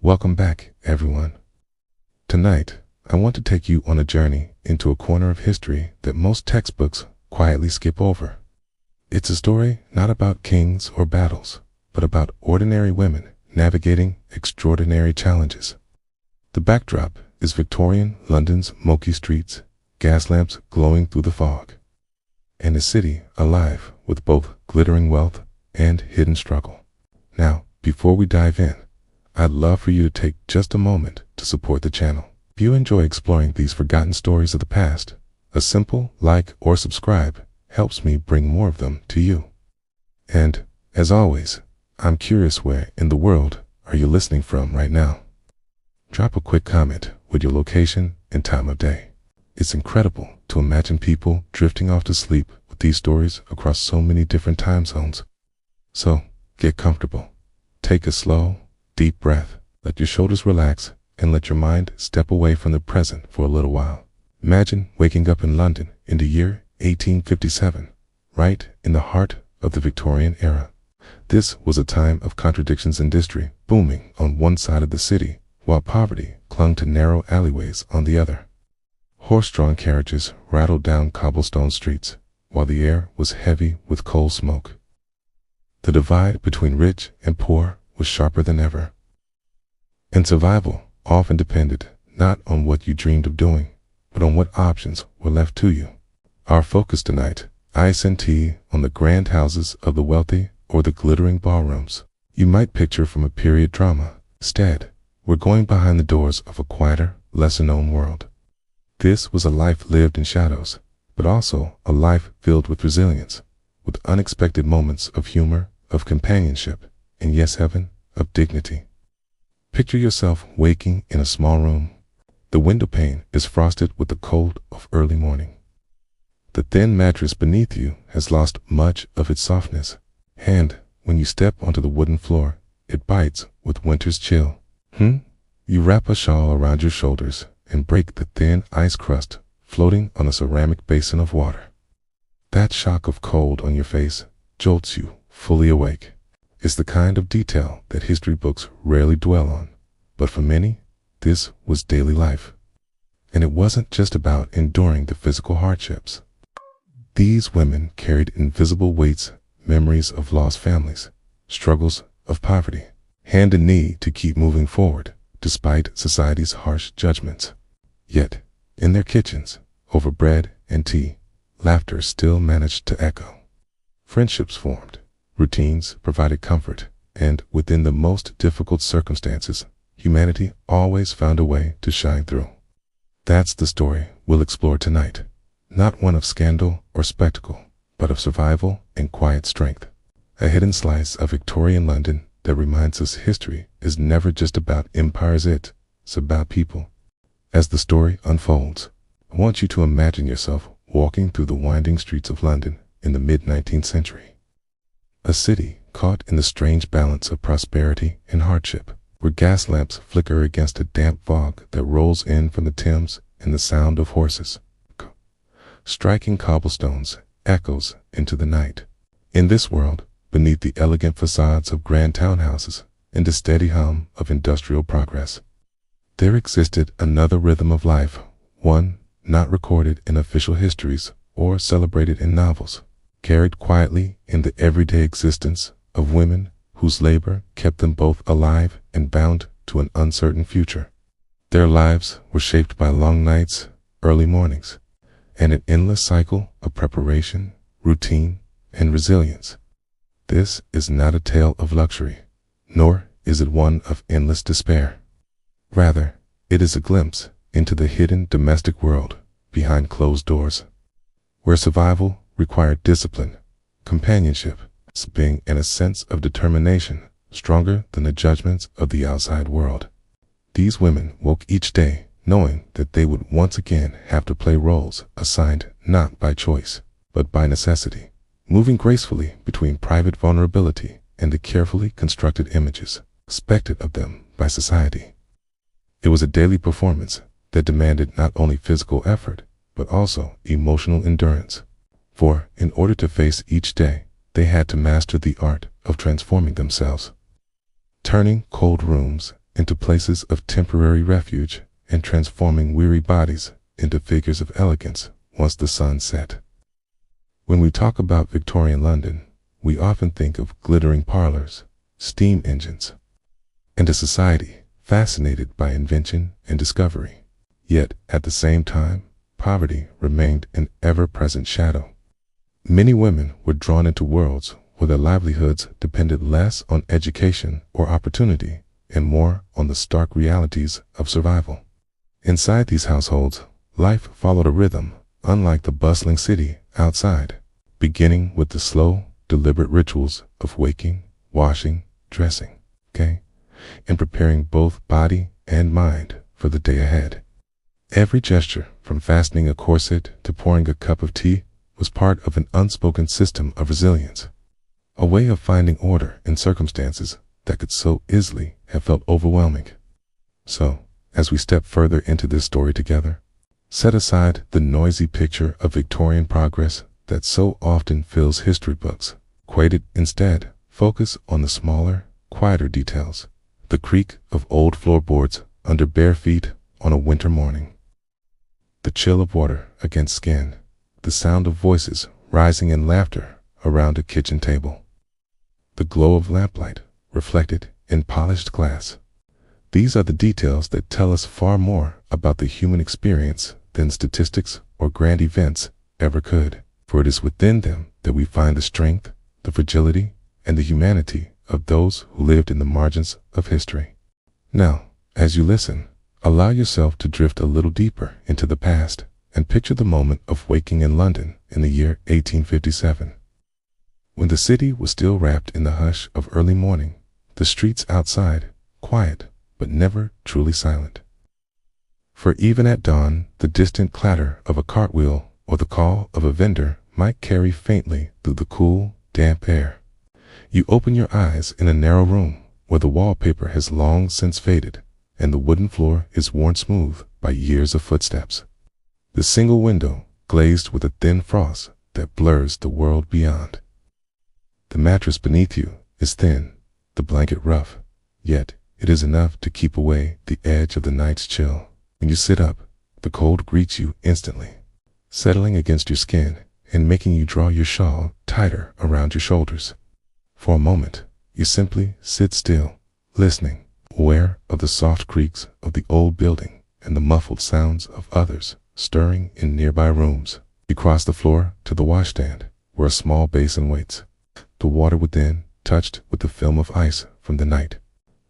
Welcome back, everyone. Tonight, I want to take you on a journey into a corner of history that most textbooks quietly skip over. It's a story not about kings or battles, but about ordinary women navigating extraordinary challenges. The backdrop is Victorian London's milky streets, gas lamps glowing through the fog, and a city alive with both glittering wealth and hidden struggle. Now, before we dive in, I'd love for you to take just a moment to support the channel. If you enjoy exploring these forgotten stories of the past, a simple like or subscribe helps me bring more of them to you. And, as always, I'm curious, where in the world are you listening from right now? Drop a quick comment with your location and time of day. It's incredible to imagine people drifting off to sleep with these stories across so many different time zones. So, get comfortable. Take a slow, deep breath, let your shoulders relax, and let your mind step away from the present for a little while. Imagine waking up in London in the year 1857, right in the heart of the Victorian era. This was a time of contradictions. Industry booming on one side of the city, while poverty clung to narrow alleyways on the other. Horse-drawn carriages rattled down cobblestone streets, while the air was heavy with coal smoke. The divide between rich and poor was sharper than ever. And survival often depended not on what you dreamed of doing, but on what options were left to you. Our focus tonight isn't on the grand houses of the wealthy or the glittering ballrooms you might picture from a period drama. Instead, we're going behind the doors of a quieter, lesser-known world. This was a life lived in shadows, but also a life filled with resilience, with unexpected moments of humor, of companionship, and yes, heaven, of dignity. Picture yourself waking in a small room. The window pane is frosted with the cold of early morning. The thin mattress beneath you has lost much of its softness, and when you step onto the wooden floor, it bites with winter's chill. You wrap a shawl around your shoulders and break the thin ice crust floating on a ceramic basin of water. That shock of cold on your face jolts you fully awake. It's the kind of detail that history books rarely dwell on, but for many, this was daily life. And it wasn't just about enduring the physical hardships. These women carried invisible weights, memories of lost families, struggles of poverty, hand and knee to keep moving forward despite society's harsh judgments. Yet, in their kitchens, over bread and tea, laughter still managed to echo. Friendships formed, routines provided comfort, and within the most difficult circumstances, humanity always found a way to shine through. That's the story we'll explore tonight. Not one of scandal or spectacle, but of survival and quiet strength. A hidden slice of Victorian London that reminds us history is never just about empires, it's about people. As the story unfolds, I want you to imagine yourself walking through the winding streets of London in the mid-19th century. A city caught in the strange balance of prosperity and hardship, where gas lamps flicker against a damp fog that rolls in from the Thames, and the sound of horses striking cobblestones echoes into the night. In this world, beneath the elegant facades of grand townhouses and the steady hum of industrial progress, there existed another rhythm of life, one not recorded in official histories or celebrated in novels, carried quietly in the everyday existence of women whose labor kept them both alive and bound to an uncertain future. Their lives were shaped by long nights, early mornings, and an endless cycle of preparation, routine, and resilience. This is not a tale of luxury, nor is it one of endless despair. Rather, it is a glimpse into the hidden domestic world behind closed doors, where survival required discipline, companionship, and a sense of determination stronger than the judgments of the outside world. These women woke each day knowing that they would once again have to play roles assigned not by choice, but by necessity, moving gracefully between private vulnerability and the carefully constructed images expected of them by society. It was a daily performance that demanded not only physical effort, but also emotional endurance. For in order to face each day, they had to master the art of transforming themselves, turning cold rooms into places of temporary refuge and transforming weary bodies into figures of elegance once the sun set. When we talk about Victorian London, we often think of glittering parlors, steam engines, and a society fascinated by invention and discovery. Yet, at the same time, poverty remained an ever-present shadow. Many women were drawn into worlds where their livelihoods depended less on education or opportunity and more on the stark realities of survival. Inside these households, life followed a rhythm unlike the bustling city outside, beginning with the slow, deliberate rituals of waking, washing, dressing, and preparing both body and mind for the day ahead. Every gesture, from fastening a corset to pouring a cup of tea, was part of an unspoken system of resilience, a way of finding order in circumstances that could so easily have felt overwhelming. So, as we step further into this story together, set aside the noisy picture of Victorian progress that so often fills history books. Instead, focus on the smaller, quieter details, the creak of old floorboards under bare feet on a winter morning, the chill of water against skin, the sound of voices rising in laughter around a kitchen table, the glow of lamplight reflected in polished glass. These are the details that tell us far more about the human experience than statistics or grand events ever could, for it is within them that we find the strength, the fragility, and the humanity of those who lived in the margins of history. Now, as you listen, allow yourself to drift a little deeper into the past and picture the moment of waking in London in the year 1857. When the city was still wrapped in the hush of early morning, the streets outside, quiet but never truly silent. For even at dawn, the distant clatter of a cartwheel or the call of a vendor might carry faintly through the cool, damp air. You open your eyes in a narrow room where the wallpaper has long since faded and the wooden floor is worn smooth by years of footsteps. The single window glazed with a thin frost that blurs the world beyond. The mattress beneath you is thin, the blanket rough, yet it is enough to keep away the edge of the night's chill. When you sit up, the cold greets you instantly, settling against your skin and making you draw your shawl tighter around your shoulders. For a moment, you simply sit still, listening, aware of the soft creaks of the old building and the muffled sounds of others stirring in nearby rooms. You cross the floor to the washstand, where a small basin waits, the water within touched with the film of ice from the night.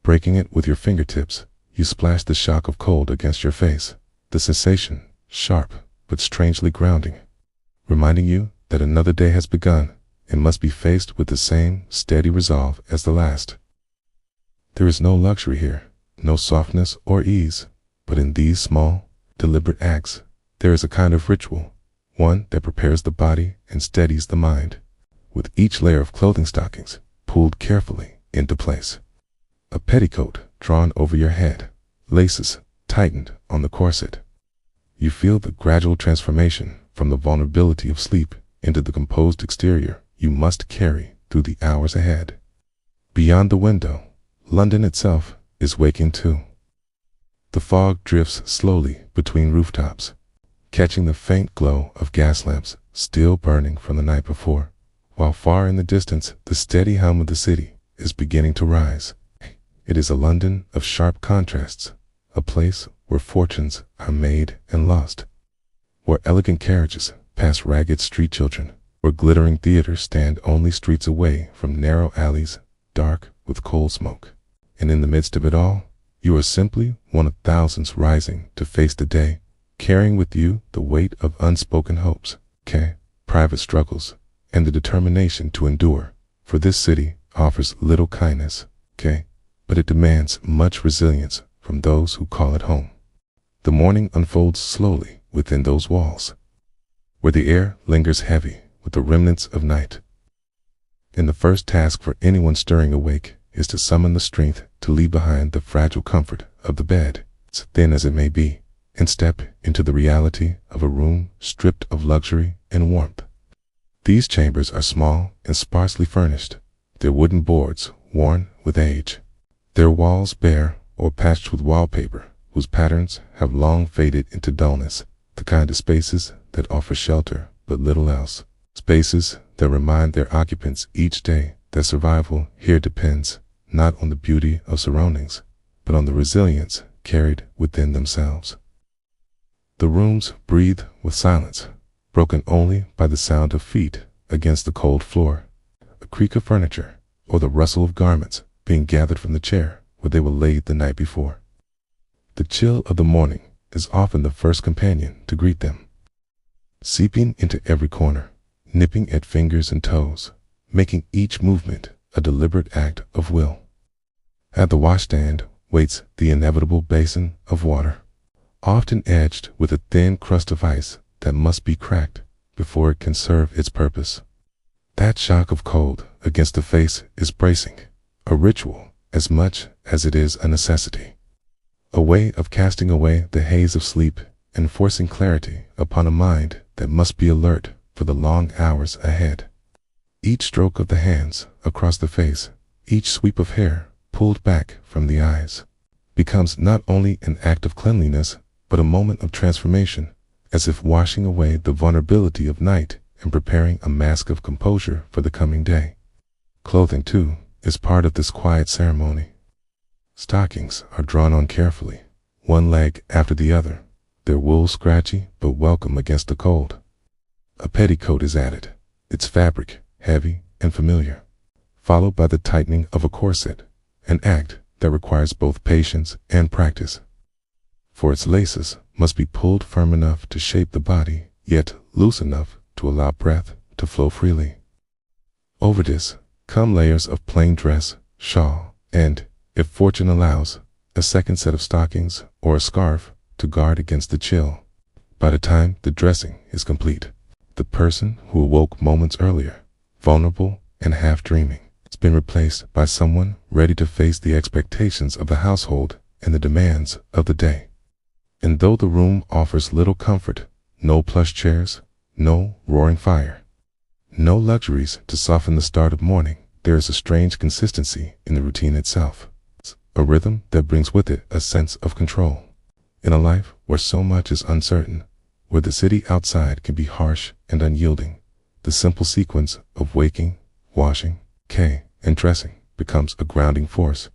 Breaking it with your fingertips, you splash the shock of cold against your face, the sensation sharp but strangely grounding, reminding you that another day has begun and must be faced with the same steady resolve as the last. There is no luxury here, no softness or ease, but in these small, deliberate acts, there is a kind of ritual, one that prepares the body and steadies the mind, with each layer of clothing stockings pulled carefully into place. A petticoat drawn over your head, laces tightened on the corset. You feel the gradual transformation from the vulnerability of sleep into the composed exterior you must carry through the hours ahead. Beyond the window, London itself is waking too. The fog drifts slowly between rooftops, catching the faint glow of gas lamps still burning from the night before, while far in the distance the steady hum of the city is beginning to rise. It is a London of sharp contrasts, a place where fortunes are made and lost, where elegant carriages pass ragged street children, where glittering theaters stand only streets away from narrow alleys dark with coal smoke. And in the midst of it all, you are simply one of thousands rising to face the day, carrying with you the weight of unspoken hopes, private struggles, and the determination to endure. For this city offers little kindness, but it demands much resilience from those who call it home. The morning unfolds slowly within those walls, where the air lingers heavy with the remnants of night. And the first task for anyone stirring awake is to summon the strength to leave behind the fragile comfort of the bed, as thin as it may be, and step into the reality of a room stripped of luxury and warmth. These chambers are small and sparsely furnished, their wooden boards worn with age, their walls bare or patched with wallpaper whose patterns have long faded into dullness, the kind of spaces that offer shelter but little else, spaces that remind their occupants each day that survival here depends not on the beauty of surroundings, but on the resilience carried within themselves. The rooms breathe with silence, broken only by the sound of feet against the cold floor, a creak of furniture, or the rustle of garments being gathered from the chair where they were laid the night before. The chill of the morning is often the first companion to greet them, seeping into every corner, nipping at fingers and toes, making each movement a deliberate act of will. At the washstand waits the inevitable basin of water, often edged with a thin crust of ice that must be cracked before it can serve its purpose. That shock of cold against the face is bracing, a ritual as much as it is a necessity, a way of casting away the haze of sleep and forcing clarity upon a mind that must be alert for the long hours ahead. Each stroke of the hands across the face, each sweep of hair pulled back from the eyes, becomes not only an act of cleanliness, but a moment of transformation, as if washing away the vulnerability of night and preparing a mask of composure for the coming day. Clothing, too, is part of this quiet ceremony. Stockings are drawn on carefully, one leg after the other, their wool scratchy but welcome against the cold. A petticoat is added, its fabric heavy and familiar, followed by the tightening of a corset, an act that requires both patience and practice. For its laces must be pulled firm enough to shape the body, yet loose enough to allow breath to flow freely. Over this come layers of plain dress, shawl, and, if fortune allows, a second set of stockings or a scarf to guard against the chill. By the time the dressing is complete, the person who awoke moments earlier, vulnerable and half dreaming, has been replaced by someone ready to face the expectations of the household and the demands of the day. And though the room offers little comfort, no plush chairs, no roaring fire, no luxuries to soften the start of morning, there is a strange consistency in the routine itself, a rhythm that brings with it a sense of control. In a life where so much is uncertain, where the city outside can be harsh and unyielding, the simple sequence of waking, washing, and dressing becomes a grounding force,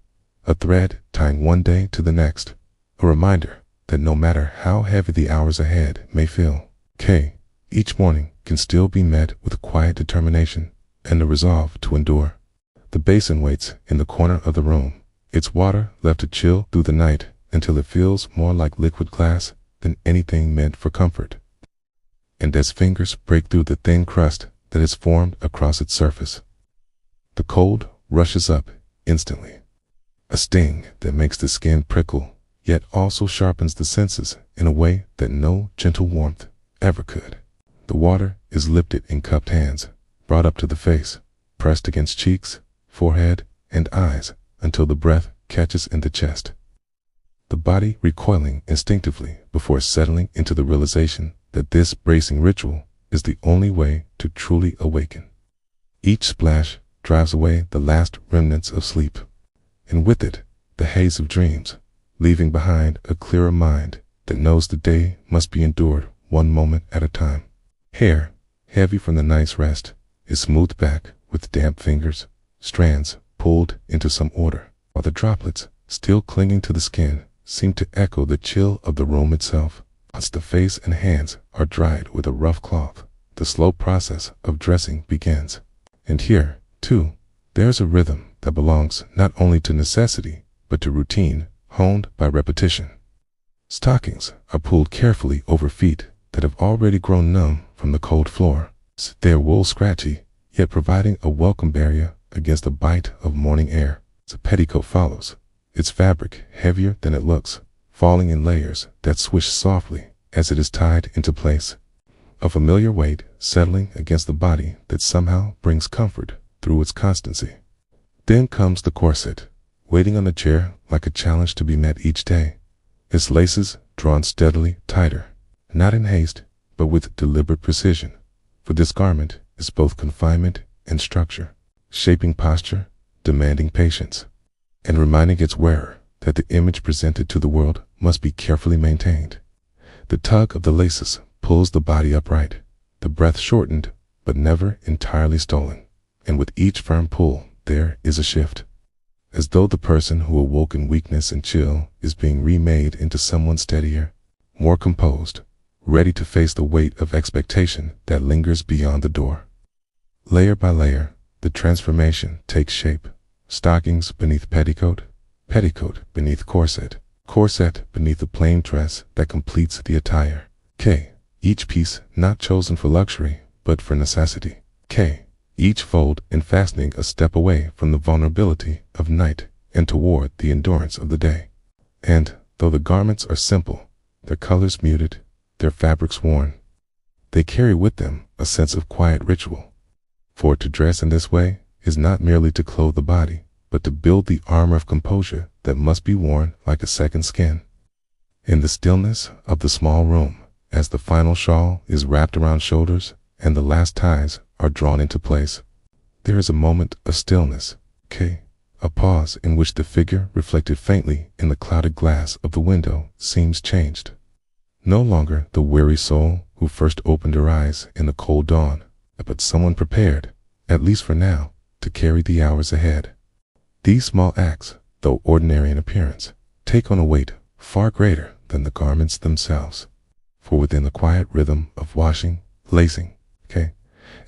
a thread tying one day to the next, a reminder that no matter how heavy the hours ahead may feel, each morning can still be met with quiet determination and the resolve to endure. The basin waits in the corner of the room, its water left to chill through the night until it feels more like liquid glass than anything meant for comfort. And as fingers break through the thin crust that has formed across its surface, the cold rushes up instantly, a sting that makes the skin prickle, yet also sharpens the senses in a way that no gentle warmth ever could. The water is lifted in cupped hands, brought up to the face, pressed against cheeks, forehead, and eyes until the breath catches in the chest, the body recoiling instinctively before settling into the realization that this bracing ritual is the only way to truly awaken. Each splash drives away the last remnants of sleep, and with it the haze of dreams, leaving behind a clearer mind that knows the day must be endured one moment at a time. Hair, heavy from the night's rest, is smoothed back with damp fingers, strands pulled into some order, while the droplets, still clinging to the skin, seem to echo the chill of the room itself. Once the face and hands are dried with a rough cloth, the slow process of dressing begins. And here, too, there's a rhythm that belongs not only to necessity, but to routine, honed by repetition. Stockings are pulled carefully over feet that have already grown numb from the cold floor, their wool scratchy, yet providing a welcome barrier against the bite of morning air. The petticoat follows, its fabric heavier than it looks, falling in layers that swish softly as it is tied into place, a familiar weight settling against the body that somehow brings comfort through its constancy. Then comes the corset, waiting on the chair like a challenge to be met each day, its laces drawn steadily tighter, not in haste, but with deliberate precision, for this garment is both confinement and structure, shaping posture, demanding patience, and reminding its wearer that the image presented to the world must be carefully maintained. The tug of the laces pulls the body upright, the breath shortened but never entirely stolen, and with each firm pull there is a shift, as though the person who awoke in weakness and chill is being remade into someone steadier, more composed, ready to face the weight of expectation that lingers beyond the door. Layer by layer, the transformation takes shape. Stockings beneath petticoat, petticoat beneath corset, corset beneath the plain dress that completes the attire. Each piece not chosen for luxury, but for necessity. Each fold and fastening a step away from the vulnerability of night and toward the endurance of the day. And, though the garments are simple, their colors muted, their fabrics worn, they carry with them a sense of quiet ritual. For to dress in this way is not merely to clothe the body, but to build the armor of composure that must be worn like a second skin. In the stillness of the small room, as the final shawl is wrapped around shoulders and the last ties are drawn into place, there is a moment of stillness, a pause in which the figure reflected faintly in the clouded glass of the window seems changed. No longer the weary soul who first opened her eyes in the cold dawn, but someone prepared, at least for now, to carry the hours ahead. These small acts, though ordinary in appearance, take on a weight far greater than the garments themselves. For within the quiet rhythm of washing, lacing,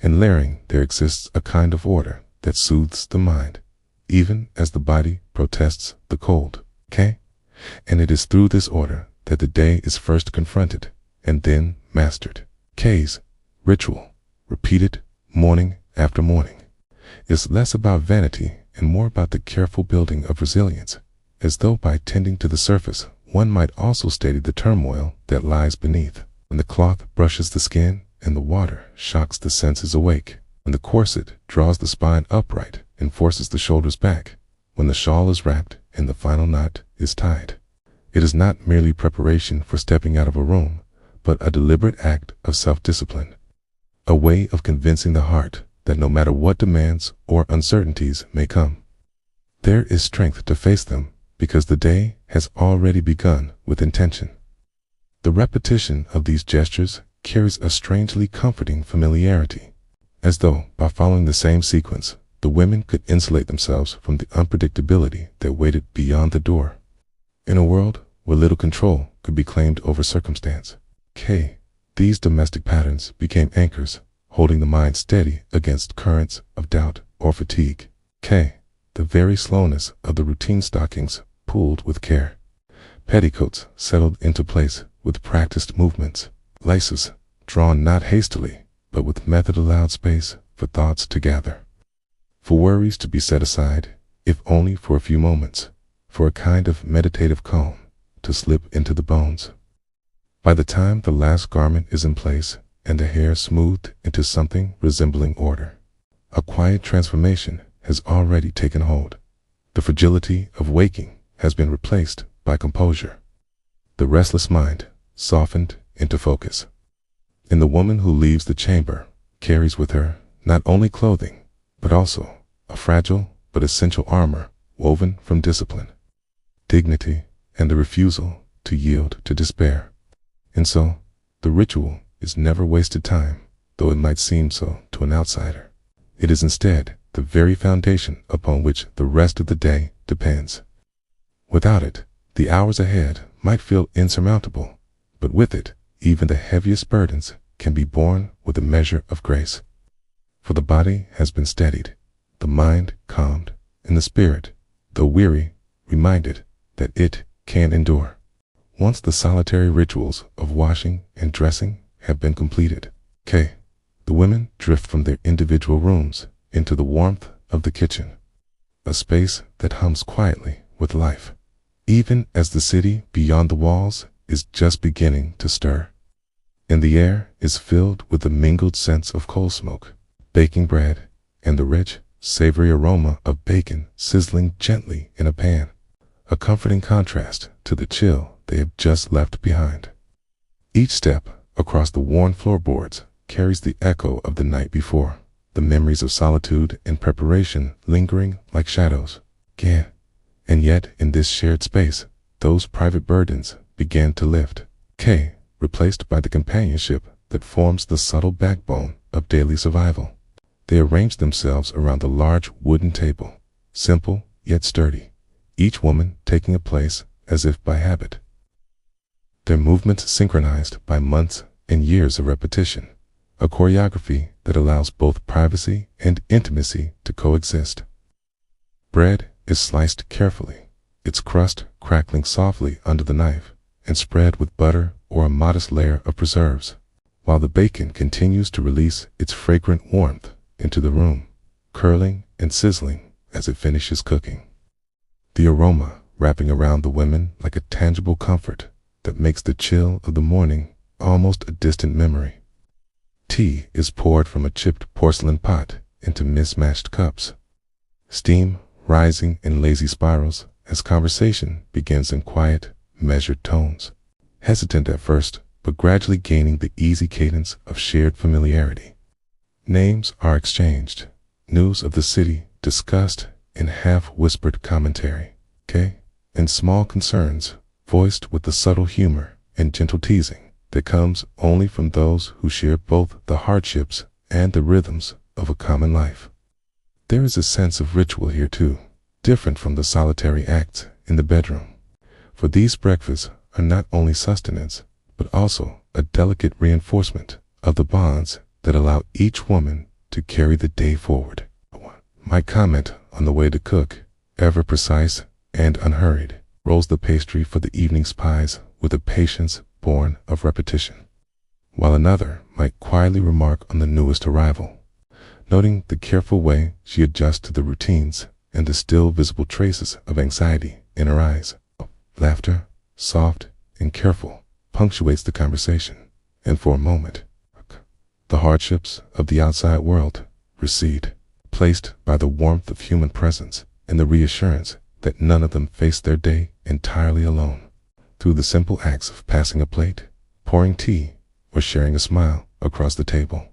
and layering there exists a kind of order that soothes the mind, even as the body protests the cold. And it is through this order that the day is first confronted and then mastered. Ritual, repeated morning after morning, is less about vanity and more about the careful building of resilience, as though by tending to the surface one might also steady the turmoil that lies beneath. When the cloth brushes the skin and the water shocks the senses awake, when the corset draws the spine upright and forces the shoulders back, when the shawl is wrapped and the final knot is tied, it is not merely preparation for stepping out of a room, but a deliberate act of self-discipline, a way of convincing the heart that no matter what demands or uncertainties may come, there is strength to face them because the day has already begun with intention. The repetition of these gestures carries a strangely comforting familiarity, as though by following the same sequence, the women could insulate themselves from the unpredictability that waited beyond the door. In a world where little control could be claimed over circumstance, these domestic patterns became anchors, holding the mind steady against currents of doubt or fatigue. The very slowness of the routine stockings pulled with care. Petticoats settled into place with practiced movements. Laces drawn not hastily, but with method allowed space for thoughts to gather, for worries to be set aside, if only for a few moments, for a kind of meditative calm to slip into the bones. By the time the last garment is in place and the hair smoothed into something resembling order, a quiet transformation has already taken hold. The fragility of waking has been replaced by composure. The restless mind softened into focus. And the woman who leaves the chamber carries with her not only clothing, but also a fragile but essential armor woven from discipline, dignity, and the refusal to yield to despair. And so, the ritual is never wasted time, though it might seem so to an outsider. It is instead the very foundation upon which the rest of the day depends. Without it, the hours ahead might feel insurmountable, but with it, even the heaviest burdens can be borne with a measure of grace. For the body has been steadied, the mind calmed, and the spirit, though weary, reminded that it can endure. Once the solitary rituals of washing and dressing have been completed, the women drift from their individual rooms into the warmth of the kitchen, a space that hums quietly with life, even as the city beyond the walls is just beginning to stir. And the air is filled with the mingled scents of coal smoke, baking bread, and the rich, savory aroma of bacon sizzling gently in a pan, a comforting contrast to the chill they have just left behind. Each step across the worn floorboards carries the echo of the night before, the memories of solitude and preparation lingering like shadows. And And yet, in this shared space, those private burdens began to lift. Replaced by the companionship that forms the subtle backbone of daily survival. They arranged themselves around the large wooden table, simple yet sturdy, each woman taking a place as if by habit. Their movements synchronized by months and years of repetition, a choreography that allows both privacy and intimacy to coexist. Bread is sliced carefully, its crust crackling softly under the knife, and spread with butter or a modest layer of preserves, while the bacon continues to release its fragrant warmth into the room, curling and sizzling as it finishes cooking. The aroma wrapping around the women like a tangible comfort that makes the chill of the morning almost a distant memory. Tea is poured from a chipped porcelain pot into mismatched cups, steam rising in lazy spirals as conversation begins in quiet, measured tones, hesitant at first, but gradually gaining the easy cadence of shared familiarity. Names are exchanged, news of the city discussed in half-whispered commentary, and small concerns voiced with the subtle humor and gentle teasing that comes only from those who share both the hardships and the rhythms of a common life. There is a sense of ritual here too, different from the solitary acts in the bedroom, for these breakfasts are not only sustenance, but also a delicate reinforcement of the bonds that allow each woman to carry the day forward. My comment on the way to cook, ever precise and unhurried, rolls the pastry for the evening's pies with a patience born of repetition, while another might quietly remark on the newest arrival, noting the careful way she adjusts to the routines and the still visible traces of anxiety in her eyes. Laughter, soft and careful, punctuates the conversation, and for a moment, the hardships of the outside world recede, placed by the warmth of human presence and the reassurance that none of them face their day entirely alone. Through the simple acts of passing a plate, pouring tea, or sharing a smile across the table,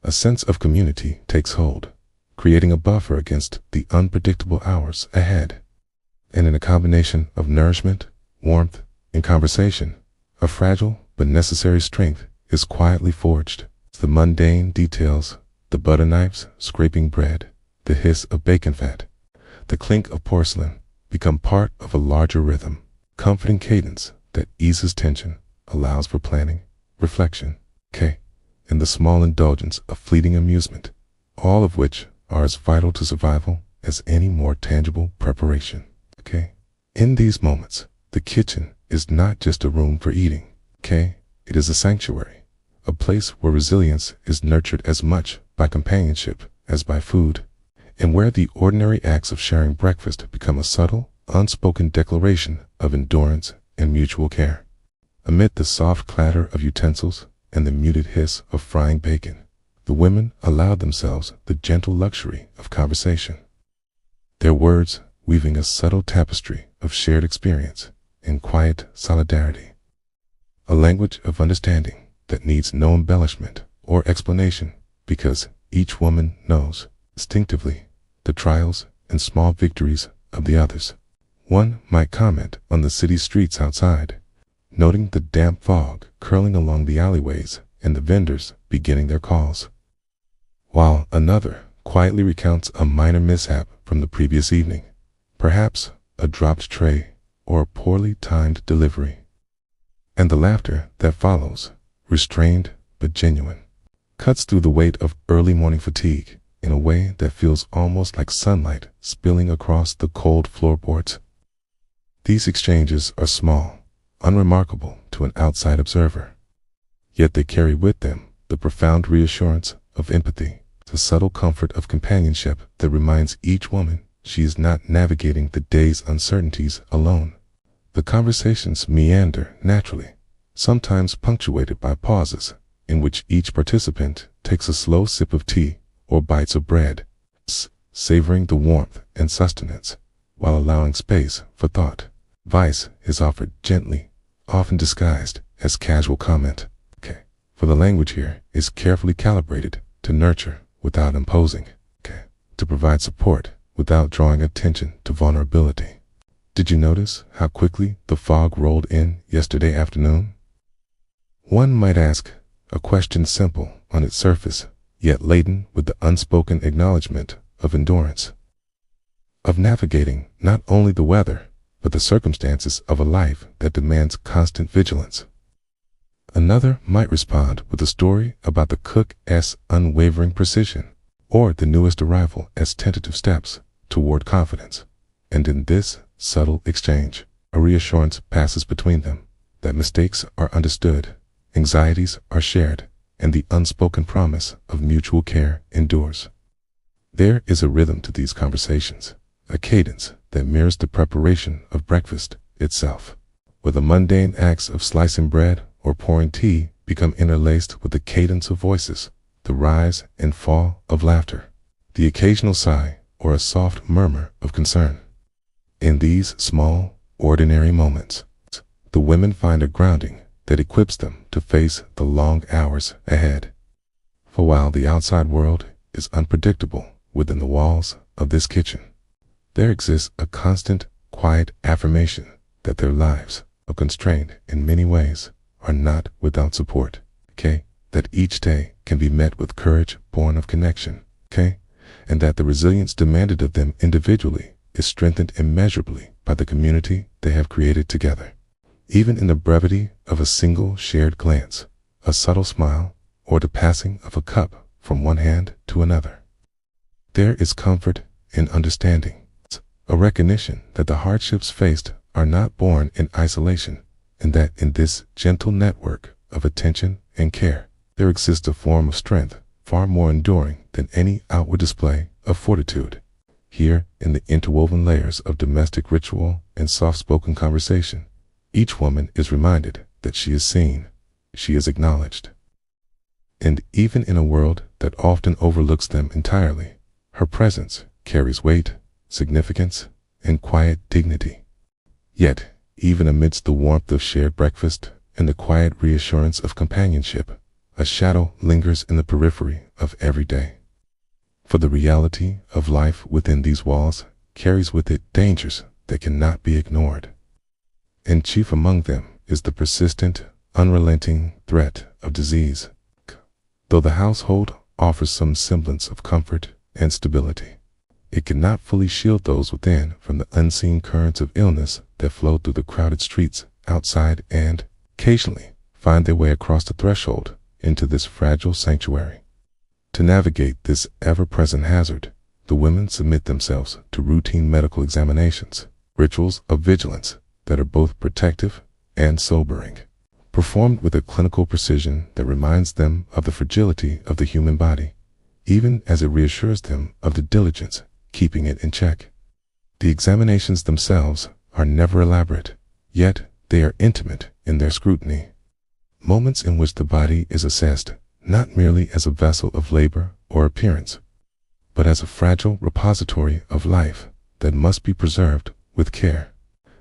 a sense of community takes hold, creating a buffer against the unpredictable hours ahead. And in a combination of nourishment, warmth, and conversation, a fragile but necessary strength is quietly forged. The mundane details, the butter knives scraping bread, the hiss of bacon fat, the clink of porcelain, become part of a larger rhythm, comforting cadence that eases tension, allows for planning, reflection, and the small indulgence of fleeting amusement, all of which are as vital to survival as any more tangible preparation. In these moments, the kitchen is not just a room for eating, it is a sanctuary, a place where resilience is nurtured as much by companionship as by food, and where the ordinary acts of sharing breakfast become a subtle, unspoken declaration of endurance and mutual care. Amid the soft clatter of utensils and the muted hiss of frying bacon, the women allowed themselves the gentle luxury of conversation, their words weaving a subtle tapestry of shared experience and quiet solidarity, a language of understanding that needs no embellishment or explanation, because each woman knows instinctively the trials and small victories of the others. One might comment on the city streets outside, noting the damp fog curling along the alleyways and the vendors beginning their calls, while another quietly recounts a minor mishap from the previous evening, perhaps a dropped tray or a poorly timed delivery. And the laughter that follows, restrained but genuine, cuts through the weight of early morning fatigue in a way that feels almost like sunlight spilling across the cold floorboards. These exchanges are small, unremarkable to an outside observer, yet they carry with them the profound reassurance of empathy, the subtle comfort of companionship that reminds each woman she is not navigating the day's uncertainties alone. The conversations meander naturally, sometimes punctuated by pauses in which each participant takes a slow sip of tea or bites of bread, savoring the warmth and sustenance, while allowing space for thought. Advice is offered gently, often disguised as casual comment, for the language here is carefully calibrated to nurture without imposing, to provide support without drawing attention to vulnerability. Did you notice how quickly the fog rolled in yesterday afternoon? One might ask a question simple on its surface, yet laden with the unspoken acknowledgement of endurance, of navigating not only the weather, but the circumstances of a life that demands constant vigilance. Another might respond with a story about the cook's unwavering precision, or the newest arrival as tentative steps toward confidence. And in this subtle exchange, a reassurance passes between them that mistakes are understood, anxieties are shared, and the unspoken promise of mutual care endures. There is a rhythm to these conversations, a cadence that mirrors the preparation of breakfast itself, where the mundane acts of slicing bread or pouring tea become interlaced with the cadence of voices, the rise and fall of laughter, the occasional sigh or a soft murmur of concern. In these small, ordinary moments, the women find a grounding that equips them to face the long hours ahead. For while the outside world is unpredictable within the walls of this kitchen, there exists a constant, quiet affirmation that their lives, though constrained in many ways, are not without support, that each day can be met with courage born of connection, and that the resilience demanded of them individually is strengthened immeasurably by the community they have created together. Even in the brevity of a single shared glance, a subtle smile, or the passing of a cup from one hand to another, there is comfort in understanding, a recognition that the hardships faced are not born in isolation, and that in this gentle network of attention and care, there exists a form of strength far more enduring than any outward display of fortitude. Here, in the interwoven layers of domestic ritual and soft-spoken conversation, each woman is reminded that she is seen, she is acknowledged. And even in a world that often overlooks them entirely, her presence carries weight, significance, and quiet dignity. Yet, even amidst the warmth of shared breakfast and the quiet reassurance of companionship, a shadow lingers in the periphery of every day. For the reality of life within these walls carries with it dangers that cannot be ignored. And chief among them is the persistent, unrelenting threat of disease. Though the household offers some semblance of comfort and stability, it cannot fully shield those within from the unseen currents of illness that flow through the crowded streets outside and, occasionally, find their way across the threshold into this fragile sanctuary. To navigate this ever-present hazard, the women submit themselves to routine medical examinations, rituals of vigilance that are both protective and sobering, performed with a clinical precision that reminds them of the fragility of the human body, even as it reassures them of the diligence keeping it in check. The examinations themselves are never elaborate, yet they are intimate in their scrutiny. Moments in which the body is assessed not merely as a vessel of labor or appearance, but as a fragile repository of life that must be preserved with care.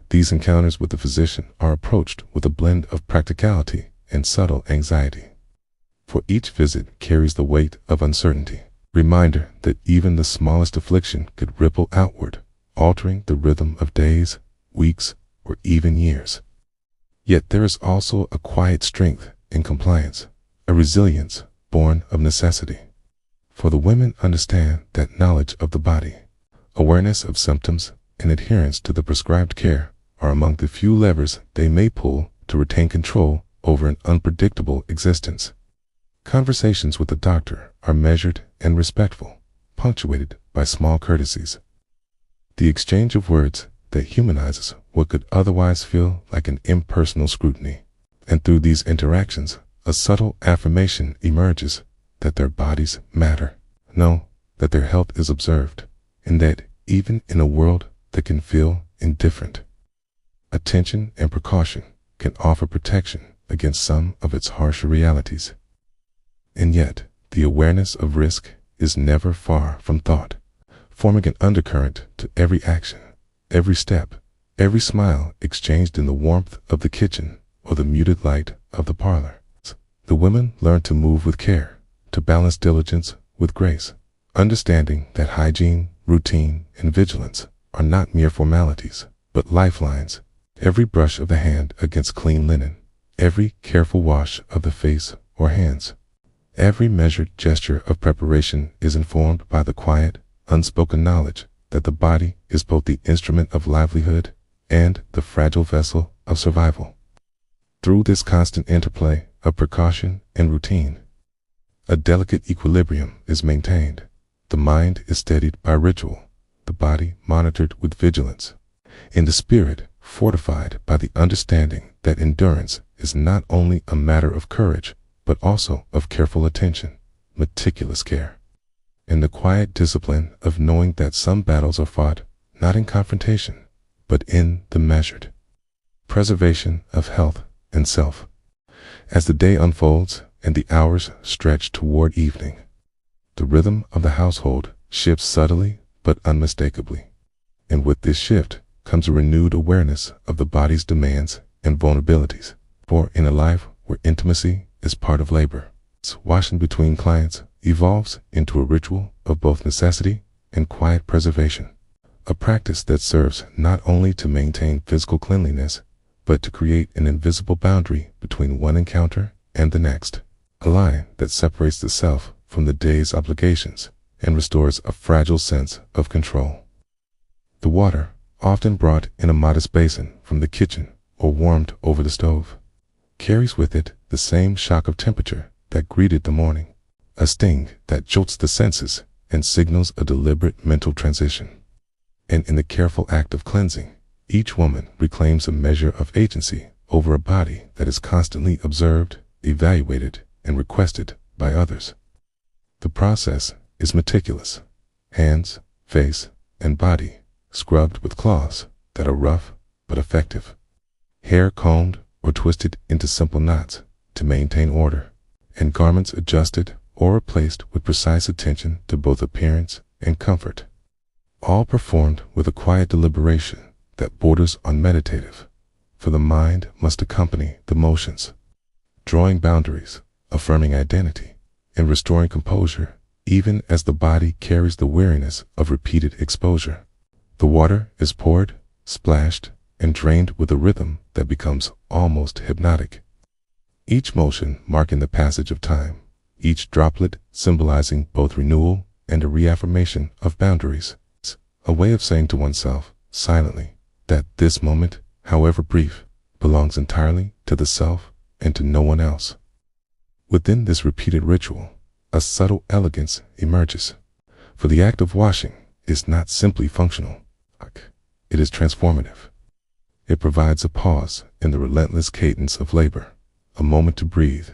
These encounters with the physician are approached with a blend of practicality and subtle anxiety. For each visit carries the weight of uncertainty, reminder that even the smallest affliction could ripple outward, altering the rhythm of days, weeks, or even years. Yet there is also a quiet strength in compliance, a resilience born of necessity. For the women understand that knowledge of the body, awareness of symptoms, and adherence to the prescribed care are among the few levers they may pull to retain control over an unpredictable existence. Conversations with the doctor are measured and respectful, punctuated by small courtesies. The exchange of words that humanizes what could otherwise feel like an impersonal scrutiny. And through these interactions, a subtle affirmation emerges that their bodies matter, that their health is observed, and that even in a world that can feel indifferent, attention and precaution can offer protection against some of its harsher realities. And yet, the awareness of risk is never far from thought, forming an undercurrent to every action, every step, every smile exchanged in the warmth of the kitchen or the muted light of the parlor. The women learn to move with care, to balance diligence with grace, understanding that hygiene, routine, and vigilance are not mere formalities, but lifelines. Every brush of the hand against clean linen, every careful wash of the face or hands, every measured gesture of preparation is informed by the quiet, unspoken knowledge that the body is both the instrument of livelihood and the fragile vessel of survival. Through this constant interplay of precaution and routine, a delicate equilibrium is maintained. The mind is steadied by ritual, the body monitored with vigilance, and the spirit fortified by the understanding that endurance is not only a matter of courage, but also of careful attention, meticulous care, and the quiet discipline of knowing that some battles are fought not in confrontation, but in the measured preservation of health and self. As the day unfolds and the hours stretch toward evening, the rhythm of the household shifts subtly but unmistakably, and with this shift comes a renewed awareness of the body's demands and vulnerabilities. For in a life where intimacy is part of labor, washing between clients evolves into a ritual of both necessity and quiet preservation, a practice that serves not only to maintain physical cleanliness, but to create an invisible boundary between one encounter and the next, a line that separates the self from the day's obligations and restores a fragile sense of control. The water, often brought in a modest basin from the kitchen or warmed over the stove, carries with it the same shock of temperature that greeted the morning, a sting that jolts the senses and signals a deliberate mental transition. And in the careful act of cleansing, each woman reclaims a measure of agency over a body that is constantly observed, evaluated, and requested by others. The process is meticulous. Hands, face, and body scrubbed with cloths that are rough but effective. Hair combed or twisted into simple knots to maintain order, and garments adjusted or replaced with precise attention to both appearance and comfort. All performed with a quiet deliberation that borders on meditative, for the mind must accompany the motions, drawing boundaries, affirming identity, and restoring composure, even as the body carries the weariness of repeated exposure. The water is poured, splashed, and drained with a rhythm that becomes almost hypnotic, each motion marking the passage of time, each droplet symbolizing both renewal and a reaffirmation of boundaries, a way of saying to oneself, silently, that this moment, however brief, belongs entirely to the self and to no one else. Within this repeated ritual, a subtle elegance emerges, for the act of washing is not simply functional, it is transformative. It provides a pause in the relentless cadence of labor, a moment to breathe,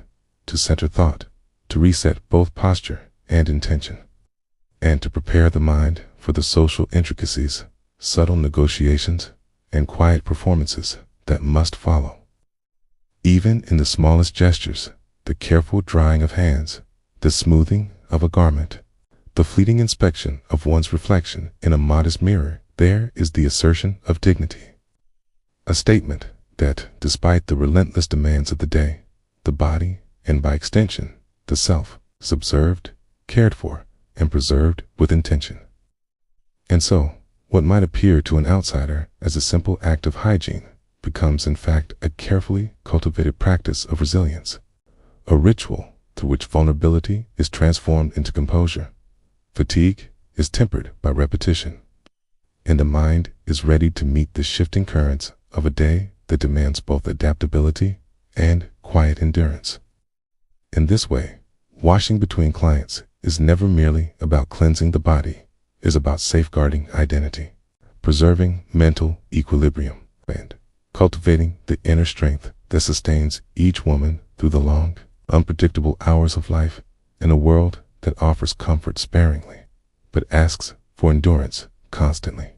to center thought, to reset both posture and intention, and to prepare the mind for the social intricacies, subtle negotiations, and quiet performances that must follow. Even in the smallest gestures, the careful drying of hands, the smoothing of a garment, the fleeting inspection of one's reflection in a modest mirror, there is the assertion of dignity. A statement that, despite the relentless demands of the day, the body, and by extension, the self, is observed, cared for, and preserved with intention. And so, what might appear to an outsider as a simple act of hygiene becomes in fact a carefully cultivated practice of resilience, a ritual through which vulnerability is transformed into composure, fatigue is tempered by repetition, and the mind is ready to meet the shifting currents of a day that demands both adaptability and quiet endurance. In this way, washing between clients is never merely about cleansing the body, it is about safeguarding identity, preserving mental equilibrium, and cultivating the inner strength that sustains each woman through the long, unpredictable hours of life in a world that offers comfort sparingly, but asks for endurance constantly.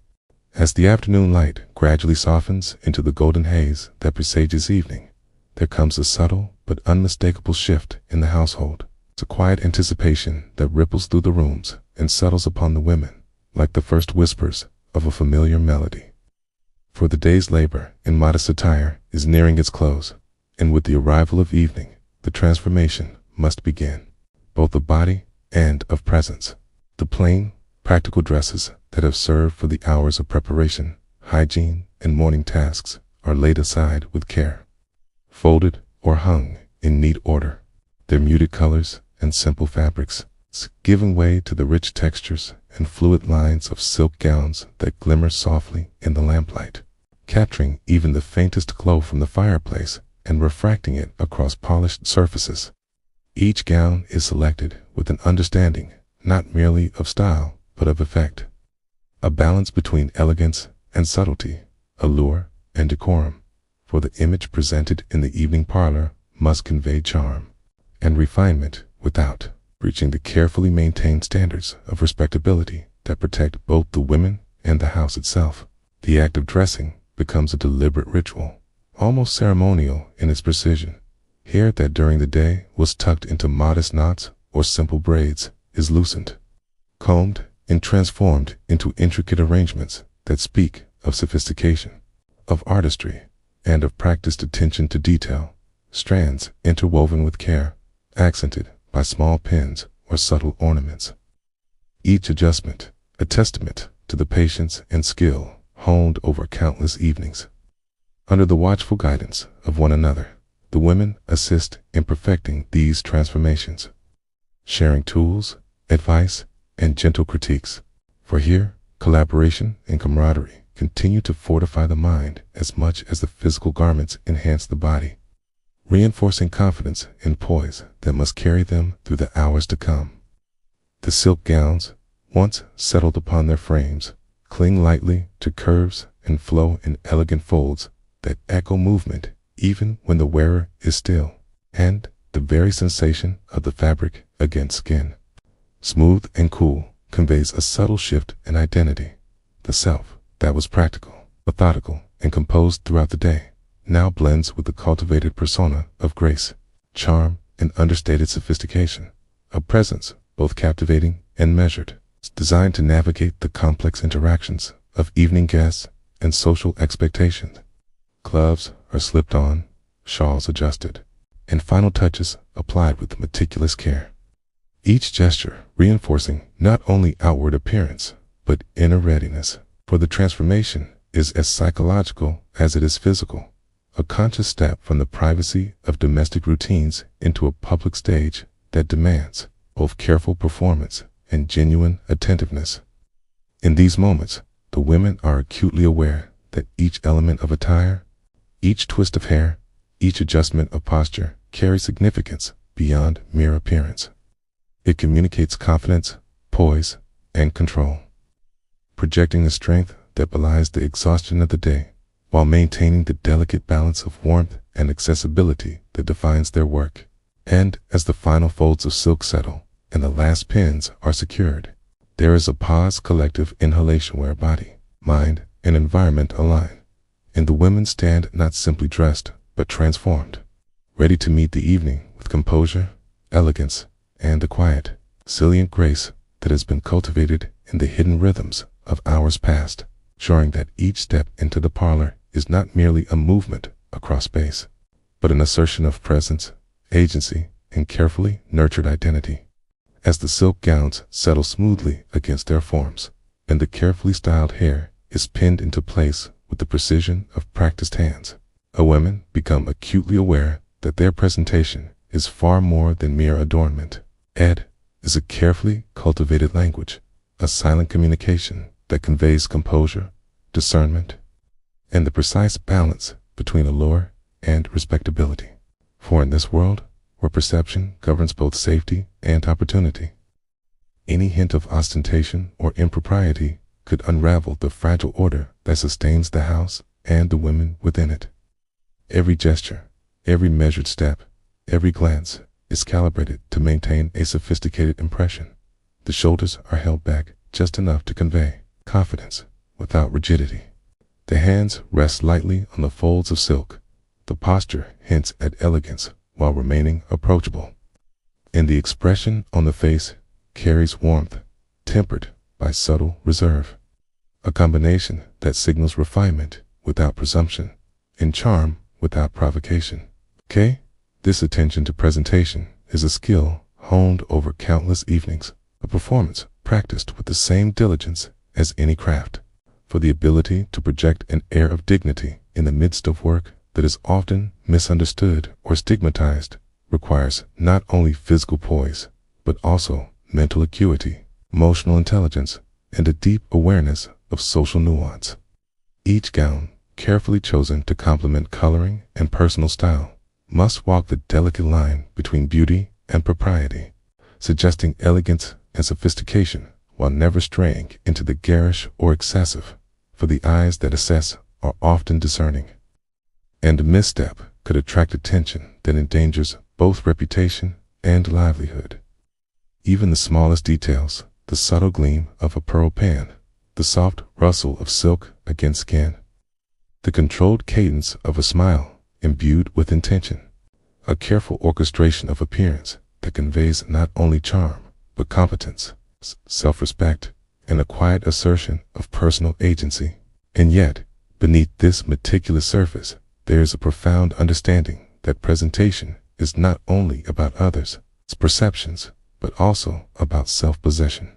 As the afternoon light gradually softens into the golden haze that presages evening, there comes a subtle but unmistakable shift in the household. It's a quiet anticipation that ripples through the rooms and settles upon the women like the first whispers of a familiar melody. For the day's labor in modest attire is nearing its close, and with the arrival of evening, the transformation must begin, both of body and of presence. The plain, practical dresses that have served for the hours of preparation, hygiene, and morning tasks are laid aside with care, folded or hung in neat order, their muted colors and simple fabrics giving way to the rich textures and fluid lines of silk gowns that glimmer softly in the lamplight, capturing even the faintest glow from the fireplace and refracting it across polished surfaces. Each gown is selected with an understanding not merely of style but of effect, a balance between elegance and subtlety, allure and decorum, for the image presented in the evening parlor must convey charm and refinement without breaching the carefully maintained standards of respectability that protect both the women and the house itself. The act of dressing becomes a deliberate ritual, almost ceremonial in its precision. Hair that during the day was tucked into modest knots or simple braids is loosened, combed, and transformed into intricate arrangements that speak of sophistication, of artistry, and of practiced attention to detail, strands interwoven with care, accented by small pins or subtle ornaments. Each adjustment a testament to the patience and skill honed over countless evenings. Under the watchful guidance of one another, the women assist in perfecting these transformations, sharing tools, advice, and gentle critiques. For here, collaboration and camaraderie continue to fortify the mind as much as the physical garments enhance the body, reinforcing confidence and poise that must carry them through the hours to come. The silk gowns, once settled upon their frames, cling lightly to curves and flow in elegant folds that echo movement even when the wearer is still, and the very sensation of the fabric against skin, smooth and cool, conveys a subtle shift in identity. The self that was practical, methodical, and composed throughout the day now blends with the cultivated persona of grace, charm, and understated sophistication, a presence both captivating and measured, designed to navigate the complex interactions of evening guests and social expectations. Gloves are slipped on, shawls adjusted, and final touches applied with meticulous care. Each gesture reinforcing not only outward appearance, but inner readiness, for the transformation is as psychological as it is physical, a conscious step from the privacy of domestic routines into a public stage that demands both careful performance and genuine attentiveness. In these moments, the women are acutely aware that each element of attire, each twist of hair, each adjustment of posture carries significance beyond mere appearance. It communicates confidence, poise, and control, projecting a strength that belies the exhaustion of the day, while maintaining the delicate balance of warmth and accessibility that defines their work. And as the final folds of silk settle and the last pins are secured, there is a pause, collective inhalation where body, mind, and environment align, and the women stand not simply dressed, but transformed, ready to meet the evening with composure, elegance, and the quiet, salient grace that has been cultivated in the hidden rhythms of hours past, showing that each step into the parlor is not merely a movement across space, but an assertion of presence, agency, and carefully nurtured identity. As the silk gowns settle smoothly against their forms, and the carefully styled hair is pinned into place with the precision of practiced hands, women become acutely aware that their presentation is far more than mere adornment. It is a carefully cultivated language, a silent communication that conveys composure, discernment, and the precise balance between allure and respectability. For in this world, where perception governs both safety and opportunity, any hint of ostentation or impropriety could unravel the fragile order that sustains the house and the women within it. Every gesture, every measured step, every glance is calibrated to maintain a sophisticated impression. The shoulders are held back just enough to convey confidence without rigidity. The hands rest lightly on the folds of silk. The posture hints at elegance while remaining approachable. And the expression on the face carries warmth, tempered by subtle reserve, a combination that signals refinement without presumption and charm without provocation. This attention to presentation is a skill honed over countless evenings, a performance practiced with the same diligence as any craft. for the ability to project an air of dignity in the midst of work that is often misunderstood or stigmatized requires not only physical poise, but also mental acuity, emotional intelligence, and a deep awareness of social nuance. Each gown, carefully chosen to complement coloring and personal style, must walk the delicate line between beauty and propriety, suggesting elegance and sophistication while never straying into the garish or excessive, for the eyes that assess are often discerning. And a misstep could attract attention that endangers both reputation and livelihood. Even the smallest details, the subtle gleam of a pearl pan, the soft rustle of silk against skin, the controlled cadence of a smile imbued with intention, a careful orchestration of appearance that conveys not only charm, but competence, self-respect, and a quiet assertion of personal agency. And yet, beneath this meticulous surface, there is a profound understanding that presentation is not only about others' perceptions, but also about self-possession.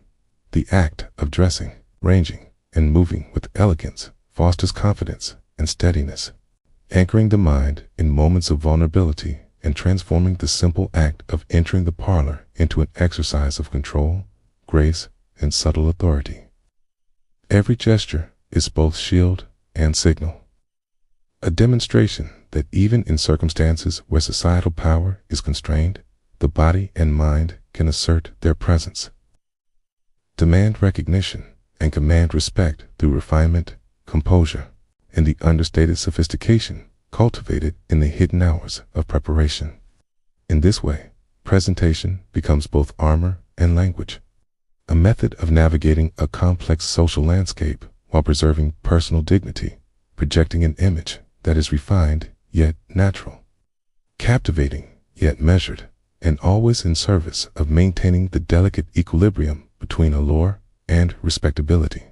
The act of dressing, ranging, and moving with elegance fosters confidence and steadiness, anchoring the mind in moments of vulnerability and transforming the simple act of entering the parlor into an exercise of control, grace, and subtle authority. Every gesture is both shield and signal, a demonstration that even in circumstances where societal power is constrained, the body and mind can assert their presence, demand recognition, and command respect through refinement, composure, and the understated sophistication cultivated in the hidden hours of preparation. In this way, presentation becomes both armor and language, a method of navigating a complex social landscape while preserving personal dignity, projecting an image that is refined yet natural, captivating yet measured, and always in service of maintaining the delicate equilibrium between allure and respectability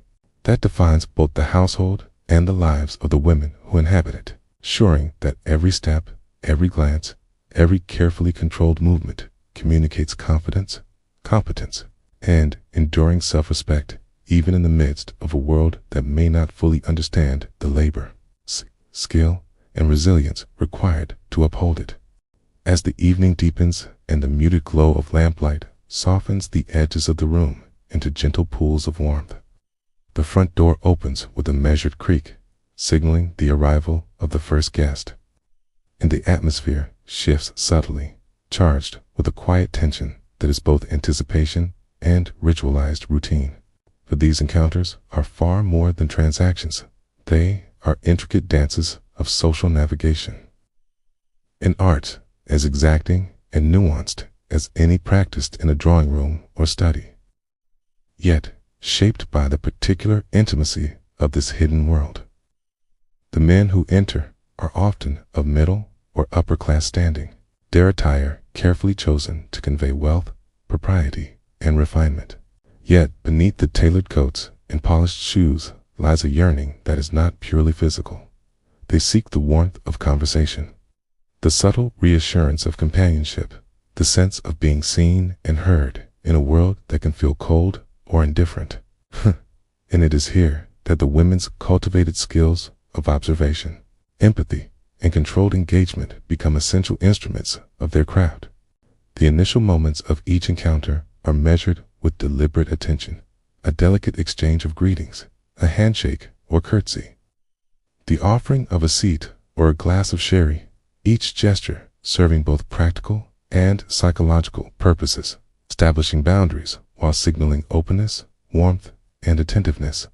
that defines both the household and the lives of the women who inhabit it, ensuring that every step, every glance, every carefully controlled movement communicates confidence, competence, and enduring self-respect, even in the midst of a world that may not fully understand the labor, skill, and resilience required to uphold it. As the evening deepens and the muted glow of lamplight softens the edges of the room into gentle pools of warmth, the front door opens with a measured creak, signaling the arrival of the first guest, and the atmosphere shifts subtly, charged with a quiet tension that is both anticipation and ritualized routine. For these encounters are far more than transactions. They are intricate dances of social navigation, an art as exacting and nuanced as any practiced in a drawing room or study, yet shaped by the particular intimacy of this hidden world. The men who enter are often of middle or upper class standing, their attire carefully chosen to convey wealth, propriety, and refinement. Yet beneath the tailored coats and polished shoes lies a yearning that is not purely physical. They seek the warmth of conversation, the subtle reassurance of companionship, the sense of being seen and heard in a world that can feel cold or indifferent. And it is here that the women's cultivated skills of observation, empathy, and controlled engagement become essential instruments of their craft. The initial moments of each encounter are measured with deliberate attention, a delicate exchange of greetings, a handshake or curtsy, the offering of a seat or a glass of sherry, each gesture serving both practical and psychological purposes, establishing boundaries while signaling openness, warmth, and attentiveness.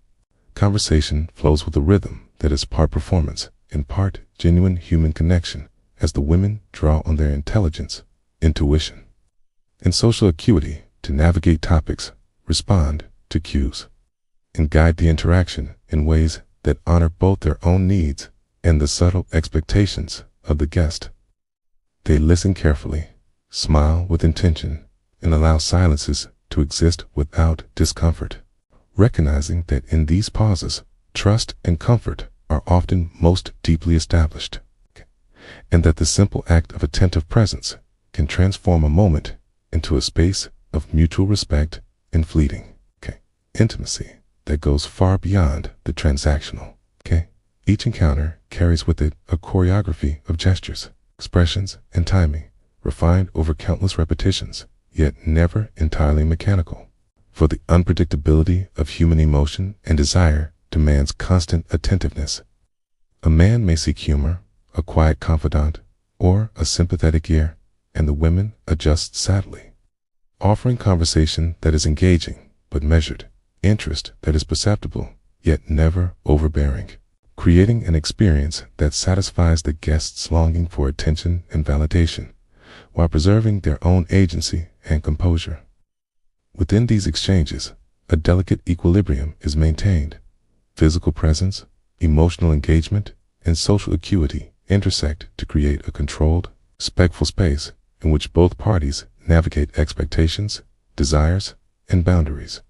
Conversation flows with a rhythm that is part performance and part genuine human connection as the women draw on their intelligence, intuition, and social acuity to navigate topics, respond to cues, and guide the interaction in ways that honor both their own needs and the subtle expectations of the guest. They listen carefully, smile with intention, and allow silences to exist without discomfort, recognizing that in these pauses, trust and comfort are often most deeply established, and that the simple act of attentive presence can transform a moment into a space of mutual respect and fleeting intimacy. that goes far beyond the transactional. Okay? Each encounter carries with it a choreography of gestures, expressions, and timing, refined over countless repetitions, yet never entirely mechanical. For the unpredictability of human emotion and desire demands constant attentiveness. A man may seek humor, a quiet confidant, or a sympathetic ear, and the women adjust sadly, offering conversation that is engaging but measured, interest that is perceptible yet never overbearing, creating an experience that satisfies the guest's longing for attention and validation, while preserving their own agency and composure. Within these exchanges, a delicate equilibrium is maintained. Physical presence, emotional engagement, and social acuity intersect to create a controlled, respectful space in which both parties navigate expectations, desires, and boundaries.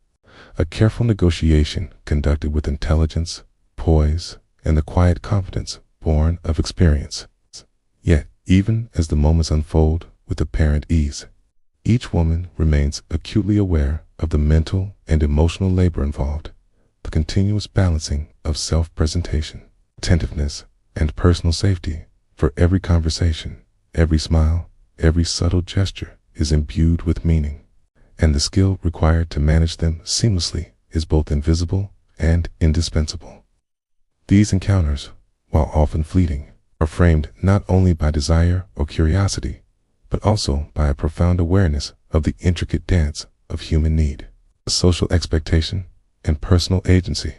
A careful negotiation conducted with intelligence, poise, and the quiet confidence born of experience. Yet, even as the moments unfold with apparent ease, each woman remains acutely aware of the mental and emotional labor involved, the continuous balancing of self-presentation, attentiveness, and personal safety. For every conversation, every smile, every subtle gesture is imbued with meaning, and the skill required to manage them seamlessly is both invisible and indispensable. These encounters, while often fleeting, are framed not only by desire or curiosity, but also by a profound awareness of the intricate dance of human need, social expectation, and personal agency,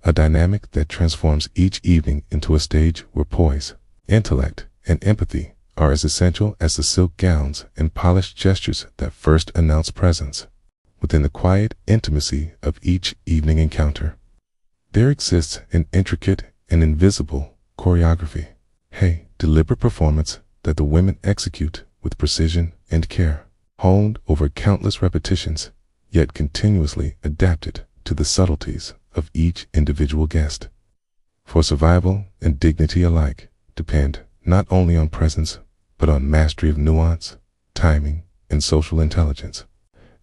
a dynamic that transforms each evening into a stage where poise, intellect, and empathy are as essential as the silk gowns and polished gestures that first announce presence. Within the quiet intimacy of each evening encounter, there exists an intricate and invisible choreography, deliberate performance that the women execute with precision and care, honed over countless repetitions, yet continuously adapted to the subtleties of each individual guest. For survival and dignity alike depend not only on presence, but on mastery of nuance, timing, and social intelligence.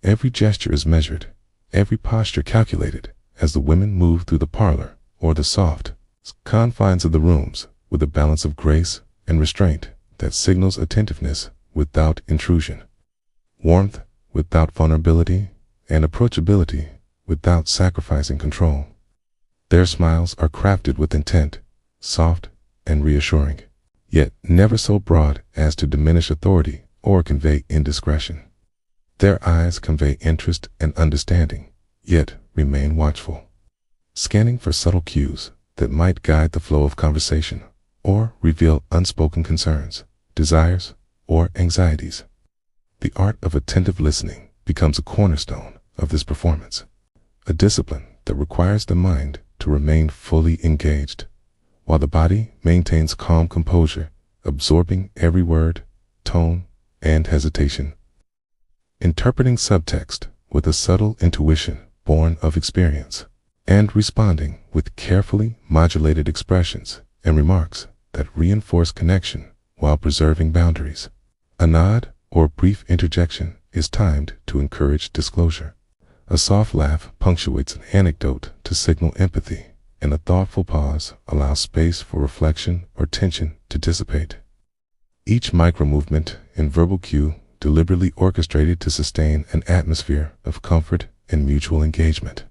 Every gesture is measured, every posture calculated, as the women move through the parlor or the soft confines of the rooms with a balance of grace and restraint that signals attentiveness without intrusion, warmth without vulnerability, and approachability without sacrificing control. Their smiles are crafted with intent, soft and reassuring, yet never so broad as to diminish authority or convey indiscretion. Their eyes convey interest and understanding, yet remain watchful, scanning for subtle cues that might guide the flow of conversation or reveal unspoken concerns, desires, or anxieties. The art of attentive listening becomes a cornerstone of this performance, a discipline that requires the mind to remain fully engaged, while the body maintains calm composure, absorbing every word, tone, and hesitation. Interpreting subtext with a subtle intuition born of experience, and responding with carefully modulated expressions and remarks that reinforce connection while preserving boundaries. A nod or brief interjection is timed to encourage disclosure. A soft laugh punctuates an anecdote to signal empathy, and a thoughtful pause allows space for reflection or tension to dissipate. Each micro-movement and verbal cue deliberately orchestrated to sustain an atmosphere of comfort and mutual engagement.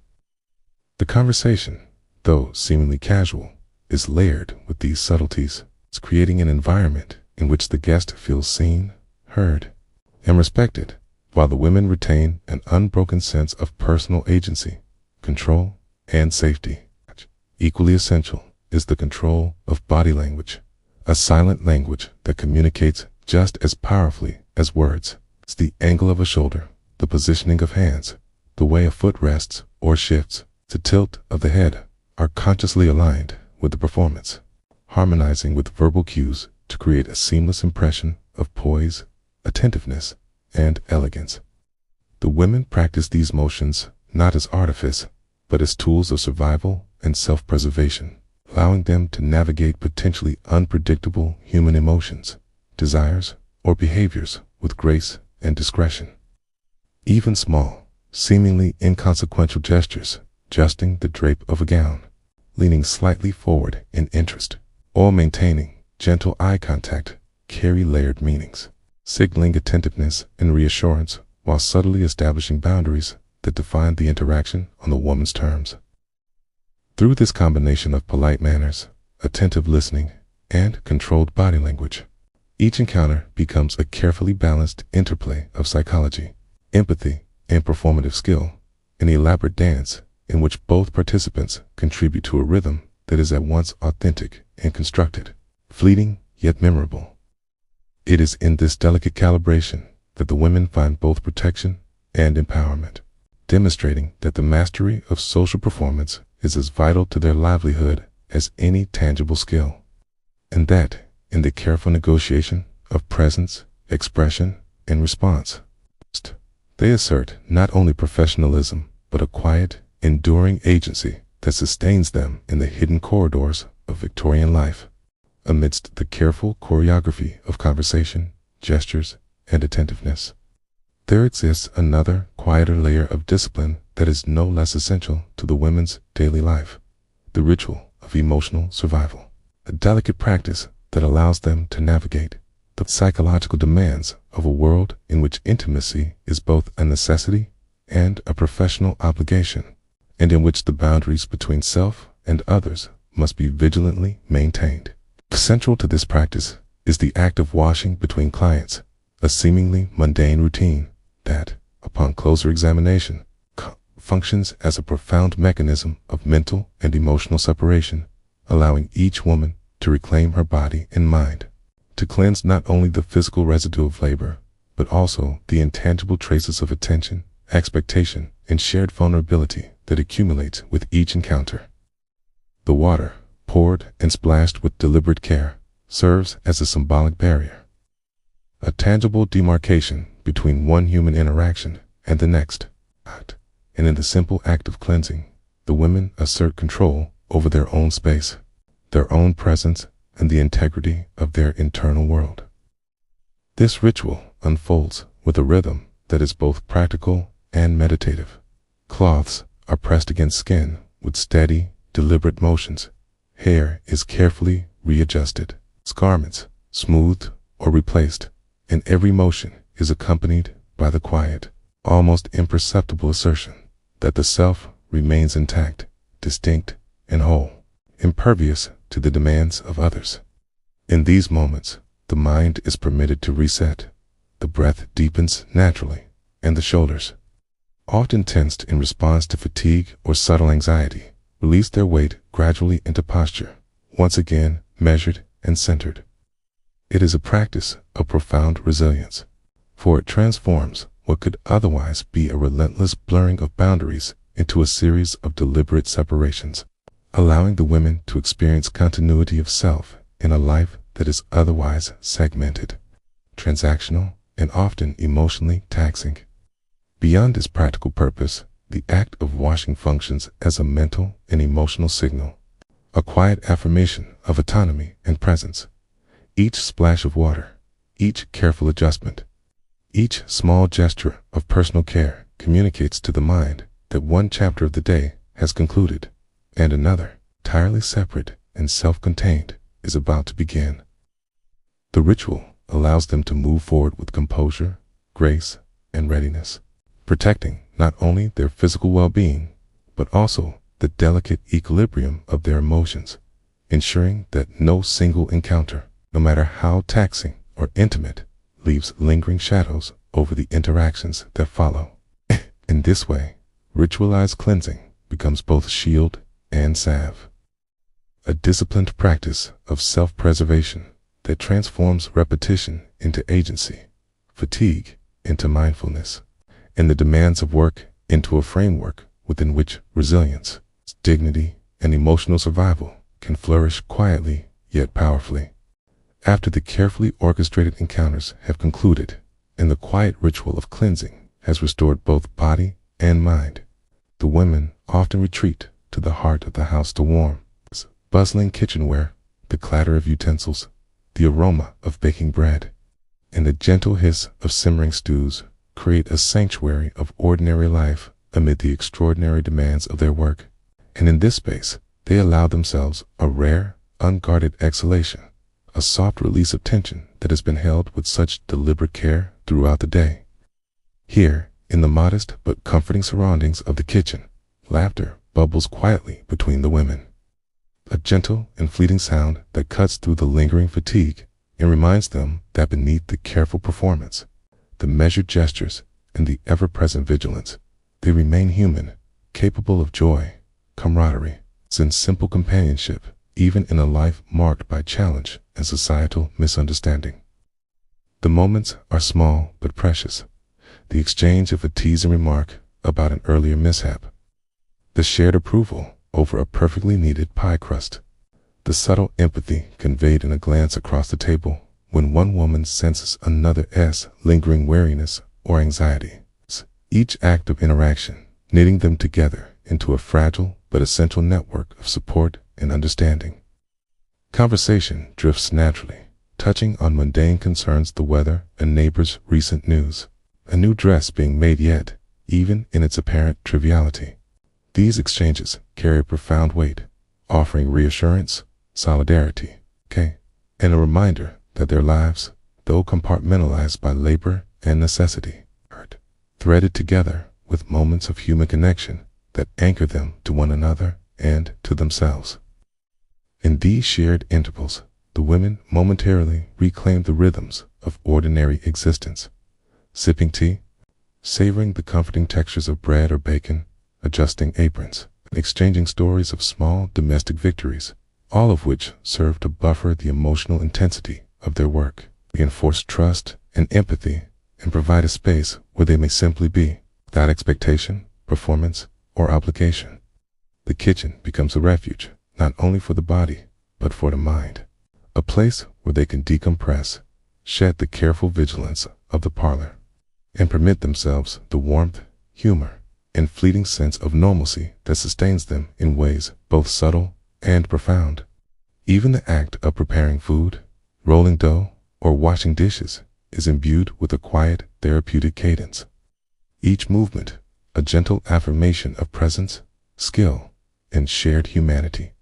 The conversation, though seemingly casual, is layered with these subtleties, creating an environment in which the guest feels seen, heard, and respected, while the women retain an unbroken sense of personal agency, control, and safety. Equally essential is the control of body language, a silent language that communicates just as powerfully as words. It's the angle of a shoulder, the positioning of hands, the way a foot rests or shifts, the tilt of the head are consciously aligned with the performance, harmonizing with verbal cues to create a seamless impression of poise, attentiveness, and elegance. The women practice these motions not as artifice, but as tools of survival and self-preservation, allowing them to navigate potentially unpredictable human emotions, desires, or behaviors with grace and discretion. Even small, seemingly inconsequential gestures adjusting the drape of a gown, leaning slightly forward in interest, or maintaining gentle eye contact carry layered meanings, signaling attentiveness and reassurance while subtly establishing boundaries that define the interaction on the woman's terms. Through this combination of polite manners, attentive listening, and controlled body language, each encounter becomes a carefully balanced interplay of psychology, empathy, and performative skill, an elaborate dance in which both participants contribute to a rhythm that is at once authentic and constructed, fleeting yet memorable. It is in this delicate calibration that the women find both protection and empowerment, demonstrating that the mastery of social performance is as vital to their livelihood as any tangible skill, and that in the careful negotiation of presence, expression, and response, they assert not only professionalism but a quiet, enduring agency that sustains them in the hidden corridors of Victorian life, amidst the careful choreography of conversation, gestures, and attentiveness. There exists another, quieter layer of discipline that is no less essential to the women's daily life, the ritual of emotional survival, a delicate practice that allows them to navigate the psychological demands of a world in which intimacy is both a necessity and a professional obligation, and in which the boundaries between self and others must be vigilantly maintained. Central to this practice is the act of washing between clients, a seemingly mundane routine that, upon closer examination, functions as a profound mechanism of mental and emotional separation, allowing each woman to reclaim her body and mind, to cleanse not only the physical residue of labor, but also the intangible traces of attention, expectation, and shared vulnerability that accumulates with each encounter. The water, poured and splashed with deliberate care, serves as a symbolic barrier, a tangible demarcation between one human interaction and the next. And in the simple act of cleansing, the women assert control over their own space, their own presence, and the integrity of their internal world. This ritual unfolds with a rhythm that is both practical and meditative. Cloths are pressed against skin with steady, deliberate motions. Hair is carefully readjusted, garments smoothed or replaced, and every motion is accompanied by the quiet, almost imperceptible assertion that the self remains intact, distinct, and whole, impervious to the demands of others. In these moments, the mind is permitted to reset, the breath deepens naturally, and the shoulders, often tensed in response to fatigue or subtle anxiety, release their weight gradually into posture, once again measured and centered. It is a practice of profound resilience, for it transforms what could otherwise be a relentless blurring of boundaries into a series of deliberate separations, allowing the women to experience continuity of self in a life that is otherwise segmented, transactional, and often emotionally taxing. Beyond its practical purpose, the act of washing functions as a mental and emotional signal, a quiet affirmation of autonomy and presence. Each splash of water, each careful adjustment, each small gesture of personal care communicates to the mind that one chapter of the day has concluded, and another, entirely separate and self-contained, is about to begin. The ritual allows them to move forward with composure, grace, and readiness, protecting not only their physical well-being, but also the delicate equilibrium of their emotions, ensuring that no single encounter, no matter how taxing or intimate, leaves lingering shadows over the interactions that follow. In this way, ritualized cleansing becomes both shield and salve, a disciplined practice of self-preservation that transforms repetition into agency, fatigue into mindfulness, and the demands of work into a framework within which resilience, dignity, and emotional survival can flourish quietly yet powerfully. After the carefully orchestrated encounters have concluded, and the quiet ritual of cleansing has restored both body and mind, the women often retreat to the heart of the house to warm, bustling kitchenware, the clatter of utensils, the aroma of baking bread, and the gentle hiss of simmering stews create a sanctuary of ordinary life amid the extraordinary demands of their work. And in this space, they allow themselves a rare, unguarded exhalation, a soft release of tension that has been held with such deliberate care throughout the day. Here, in the modest but comforting surroundings of the kitchen, laughter bubbles quietly between the women. A gentle and fleeting sound that cuts through the lingering fatigue and reminds them that beneath the careful performance, the measured gestures, and the ever-present vigilance, they remain human, capable of joy, camaraderie, and simple companionship, even in a life marked by challenge and societal misunderstanding. The moments are small but precious. The exchange of a teasing remark about an earlier mishap, the shared approval over a perfectly kneaded pie crust, the subtle empathy conveyed in a glance across the table when one woman senses another's lingering weariness or anxiety. Each act of interaction knitting them together into a fragile but essential network of support and understanding. Conversation drifts naturally, touching on mundane concerns, the weather, a neighbor's recent news, a new dress being made, yet, even in its apparent triviality, these exchanges carry a profound weight, offering reassurance, solidarity, and a reminder that their lives, though compartmentalized by labor and necessity, are threaded together with moments of human connection that anchor them to one another and to themselves. In these shared intervals, the women momentarily reclaim the rhythms of ordinary existence, sipping tea, savoring the comforting textures of bread or bacon, adjusting aprons, exchanging stories of small domestic victories, all of which serve to buffer the emotional intensity of their work, reinforce trust and empathy, and provide a space where they may simply be, without expectation, performance, or obligation. The kitchen becomes a refuge, not only for the body, but for the mind, a place where they can decompress, shed the careful vigilance of the parlor, and permit themselves the warmth, humor, and fleeting sense of normalcy that sustains them in ways both subtle and profound. Even the act of preparing food, rolling dough, or washing dishes is imbued with a quiet, therapeutic cadence. Each movement, a gentle affirmation of presence, skill, and shared humanity,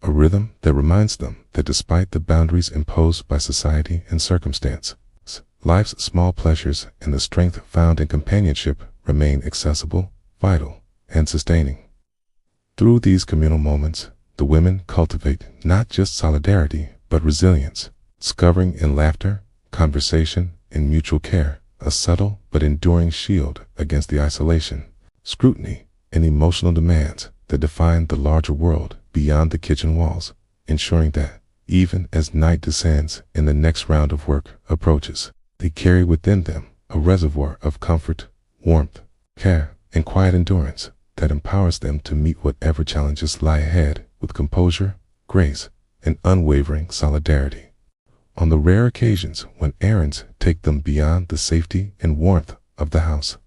a rhythm that reminds them that despite the boundaries imposed by society and circumstance, life's small pleasures and the strength found in companionship remain accessible, vital, and sustaining. Through these communal moments, the women cultivate not just solidarity, but resilience, discovering in laughter, conversation, and mutual care a subtle but enduring shield against the isolation, scrutiny, and emotional demands that define the larger world beyond the kitchen walls, ensuring that, even as night descends and the next round of work approaches, they carry within them a reservoir of comfort, warmth, care, and quiet endurance that empowers them to meet whatever challenges lie ahead with composure, grace, and unwavering solidarity. On the rare occasions when errands take them beyond the safety and warmth of the house,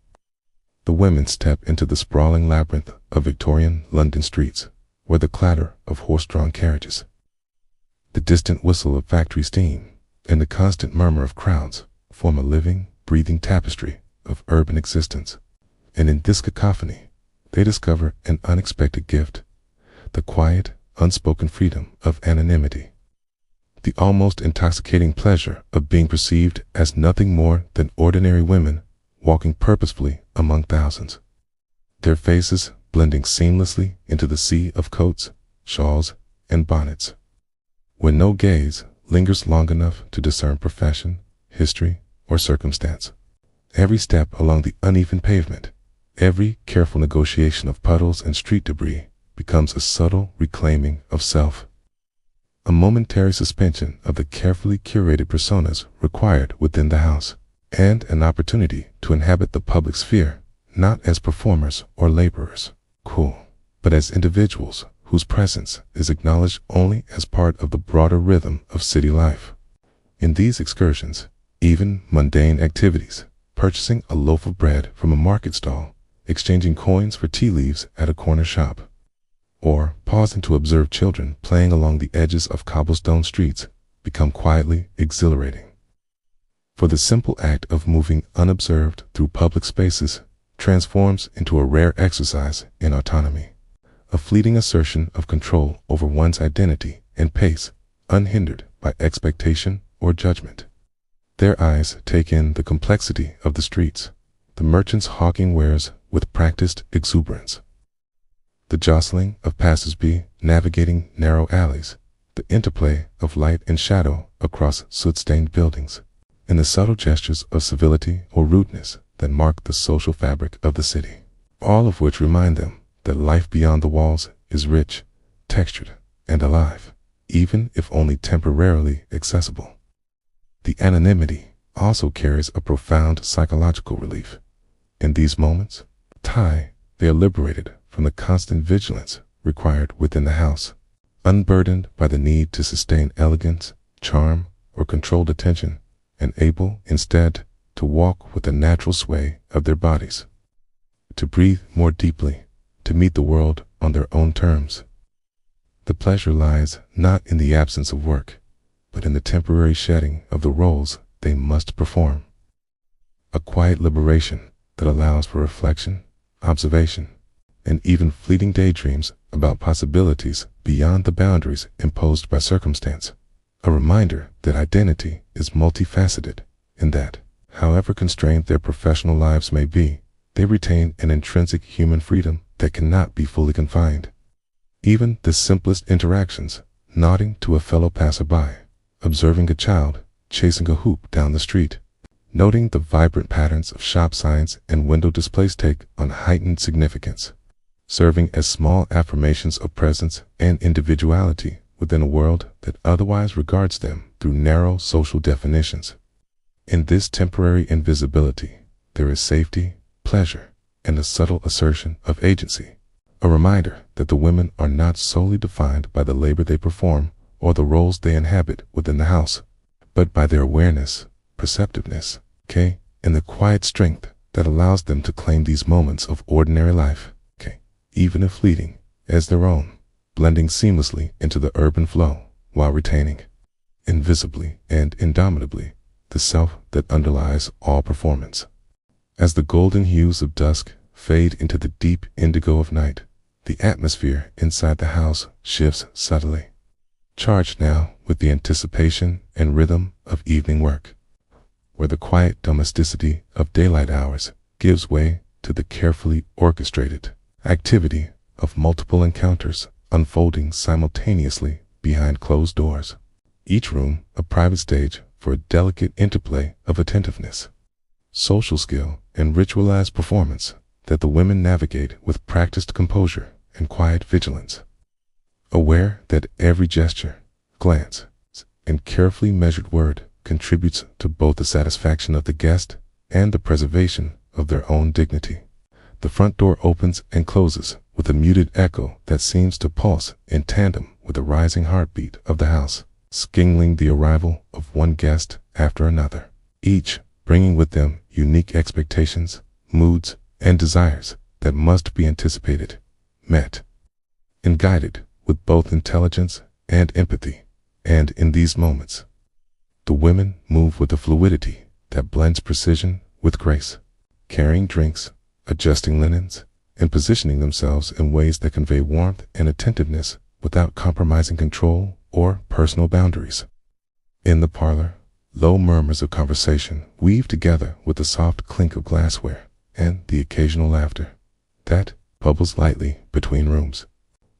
the women step into the sprawling labyrinth of Victorian London streets, where the clatter of horse-drawn carriages, the distant whistle of factory steam, and the constant murmur of crowds form a living, breathing tapestry of urban existence. And in this cacophony, they discover an unexpected gift, the quiet, unspoken freedom of anonymity, the almost intoxicating pleasure of being perceived as nothing more than ordinary women walking purposefully among thousands, their faces blending seamlessly into the sea of coats, shawls, and bonnets. When no gaze lingers long enough to discern profession, history, or circumstance, every step along the uneven pavement, every careful negotiation of puddles and street debris becomes a subtle reclaiming of self, a momentary suspension of the carefully curated personas required within the house, and an opportunity to inhabit the public sphere, not as performers or laborers, but as individuals whose presence is acknowledged only as part of the broader rhythm of city life. In these excursions, even mundane activities, purchasing a loaf of bread from a market stall, exchanging coins for tea leaves at a corner shop, or pausing to observe children playing along the edges of cobblestone streets, become quietly exhilarating. For the simple act of moving unobserved through public spaces transforms into a rare exercise in autonomy, a fleeting assertion of control over one's identity and pace, unhindered by expectation or judgment. Their eyes take in the complexity of the streets, the merchants hawking wares with practiced exuberance, the jostling of passers-by navigating narrow alleys, the interplay of light and shadow across soot-stained buildings, and the subtle gestures of civility or rudeness that mark the social fabric of the city, all of which remind them that life beyond the walls is rich, textured, and alive, even if only temporarily accessible. The anonymity also carries a profound psychological relief. In these moments, they are liberated from the constant vigilance required within the house, unburdened by the need to sustain elegance, charm, or controlled attention, and able, instead, to walk with the natural sway of their bodies, to breathe more deeply, to meet the world on their own terms. The pleasure lies not in the absence of work, but in the temporary shedding of the roles they must perform. A quiet liberation that allows for reflection, observation, and even fleeting daydreams about possibilities beyond the boundaries imposed by circumstance. A reminder that identity is multifaceted, and that, however constrained their professional lives may be, they retain an intrinsic human freedom that cannot be fully confined. Even the simplest interactions, nodding to a fellow passerby, observing a child chasing a hoop down the street, noting the vibrant patterns of shop signs and window displays, take on heightened significance, serving as small affirmations of presence and individuality within a world that otherwise regards them through narrow social definitions. In this temporary invisibility, there is safety, pleasure, and a subtle assertion of agency, a reminder that the women are not solely defined by the labor they perform or the roles they inhabit within the house, but by their awareness, perceptiveness, and the quiet strength that allows them to claim these moments of ordinary life, even if fleeting, as their own, blending seamlessly into the urban flow while retaining, invisibly and indomitably, the self that underlies all performance. As the golden hues of dusk fade into the deep indigo of night, the atmosphere inside the house shifts subtly, charged now with the anticipation and rhythm of evening work, where the quiet domesticity of daylight hours gives way to the carefully orchestrated activity of multiple encounters unfolding simultaneously behind closed doors, each room a private stage for a delicate interplay of attentiveness, social skill, and ritualized performance that the women navigate with practiced composure and quiet vigilance, aware that every gesture, glance, and carefully measured word contributes to both the satisfaction of the guest and the preservation of their own dignity. The front door opens and closes with a muted echo that seems to pulse in tandem with the rising heartbeat of the house, signaling the arrival of one guest after another, each bringing with them unique expectations, moods, and desires that must be anticipated, met, and guided with both intelligence and empathy. And in these moments, the women move with a fluidity that blends precision with grace, carrying drinks, adjusting linens, and positioning themselves in ways that convey warmth and attentiveness without compromising control or personal boundaries. In the parlor, low murmurs of conversation weave together with the soft clink of glassware and the occasional laughter that bubbles lightly between rooms,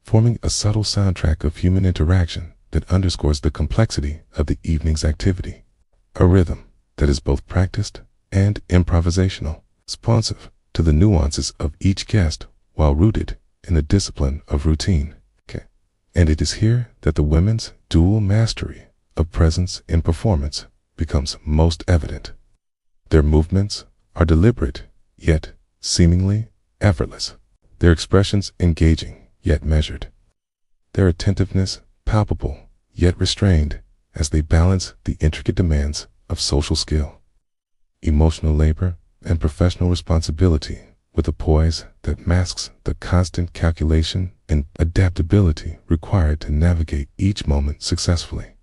forming a subtle soundtrack of human interaction that underscores the complexity of the evening's activity, a rhythm that is both practiced and improvisational, responsive to the nuances of each guest while rooted in the discipline of routine. And it is here that the women's dual mastery of presence and performance becomes most evident. Their movements are deliberate, yet seemingly effortless, their expressions engaging, yet measured, their attentiveness palpable, yet restrained as they balance the intricate demands of social skill, emotional labor, and professional responsibility with a poise that masks the constant calculation and adaptability required to navigate each moment successfully.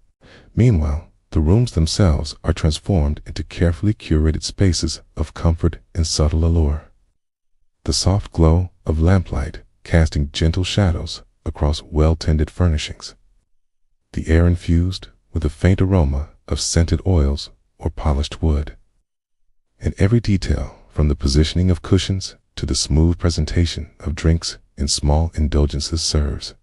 Meanwhile, the rooms themselves are transformed into carefully curated spaces of comfort and subtle allure. the soft glow of lamplight casting gentle shadows across well-tended furnishings, the air infused with a faint aroma of scented oils or polished wood. And every detail, from the positioning of cushions to the smooth presentation of drinks and small indulgences, serves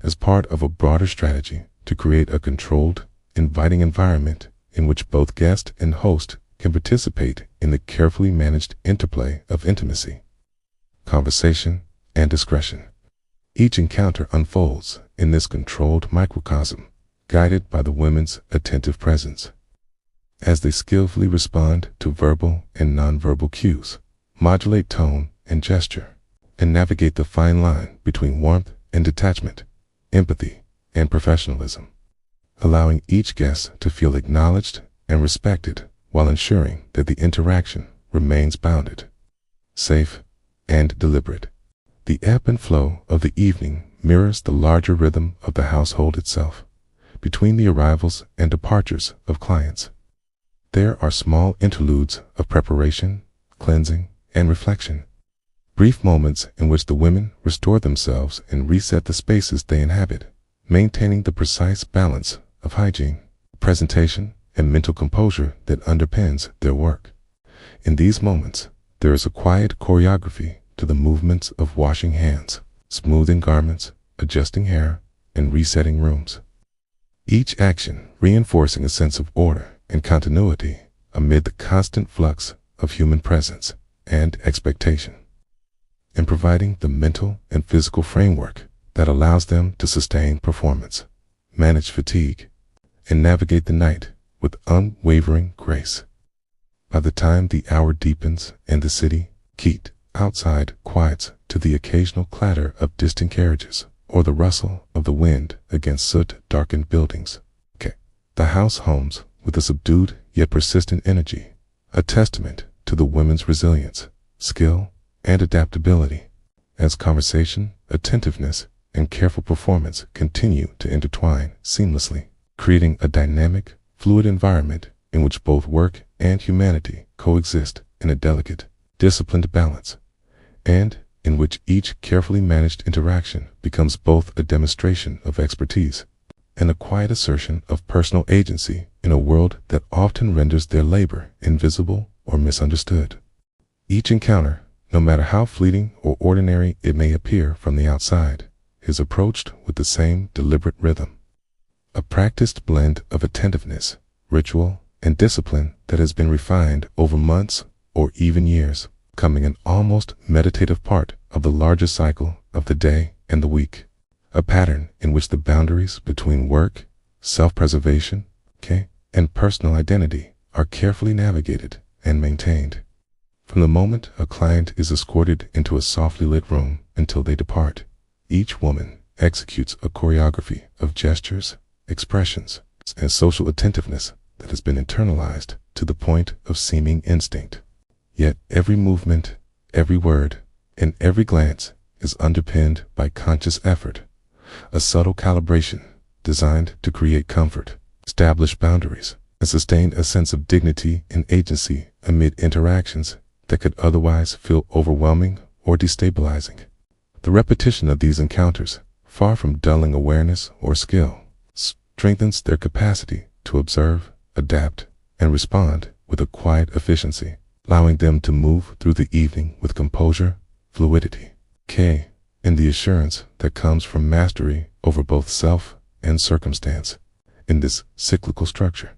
as part of a broader strategy to create a controlled, inviting environment in which both guest and host can participate in the carefully managed interplay of intimacy, conversation, and discretion. Each encounter unfolds in this controlled microcosm, guided by the women's attentive presence, as they skillfully respond to verbal and nonverbal cues, modulate tone and gesture, and navigate the fine line between warmth and detachment, empathy and professionalism, allowing each guest to feel acknowledged and respected while ensuring that the interaction remains bounded, safe, and deliberate. The ebb and flow of the evening mirrors the larger rhythm of the household itself. Between the arrivals and departures of clients, there are small interludes of preparation, cleansing, and reflection, brief moments in which the women restore themselves and reset the spaces they inhabit, maintaining the precise balance of hygiene, presentation, and mental composure that underpins their work. In these moments, there is a quiet choreography to the movements of washing hands, smoothing garments, adjusting hair, and resetting rooms. Each action reinforcing a sense of order and continuity amid the constant flux of human presence and expectation, and providing the mental and physical framework that allows them to sustain performance, manage fatigue, and navigate the night with unwavering grace. By the time the hour deepens and the city, Keat, outside, quiets to the occasional clatter of distant carriages or the rustle of the wind against soot-darkened buildings, the house hums with a subdued yet persistent energy, a testament to the women's resilience, skill, and adaptability, as conversation, attentiveness, and careful performance continue to intertwine seamlessly, creating a dynamic, fluid environment in which both work and humanity coexist in a delicate, disciplined balance, and in which each carefully managed interaction becomes both a demonstration of expertise and a quiet assertion of personal agency in a world that often renders their labor invisible or misunderstood. Each encounter, no matter how fleeting or ordinary it may appear from the outside, is approached with the same deliberate rhythm, a practiced blend of attentiveness, ritual, and discipline that has been refined over months or even years, becoming an almost meditative part of the larger cycle of the day and the week, a pattern in which the boundaries between work, self-preservation, and personal identity are carefully navigated and maintained. From the moment a client is escorted into a softly lit room until they depart, each woman executes a choreography of gestures, expressions, and social attentiveness that has been internalized to the point of seeming instinct. Yet every movement, every word, and every glance is underpinned by conscious effort, a subtle calibration designed to create comfort, establish boundaries, and sustain a sense of dignity and agency amid interactions that could otherwise feel overwhelming or destabilizing. The repetition of these encounters, far from dulling awareness or skill, strengthens their capacity to observe, adapt, and respond with a quiet efficiency, allowing them to move through the evening with composure, fluidity, and the assurance that comes from mastery over both self and circumstance. In this cyclical structure,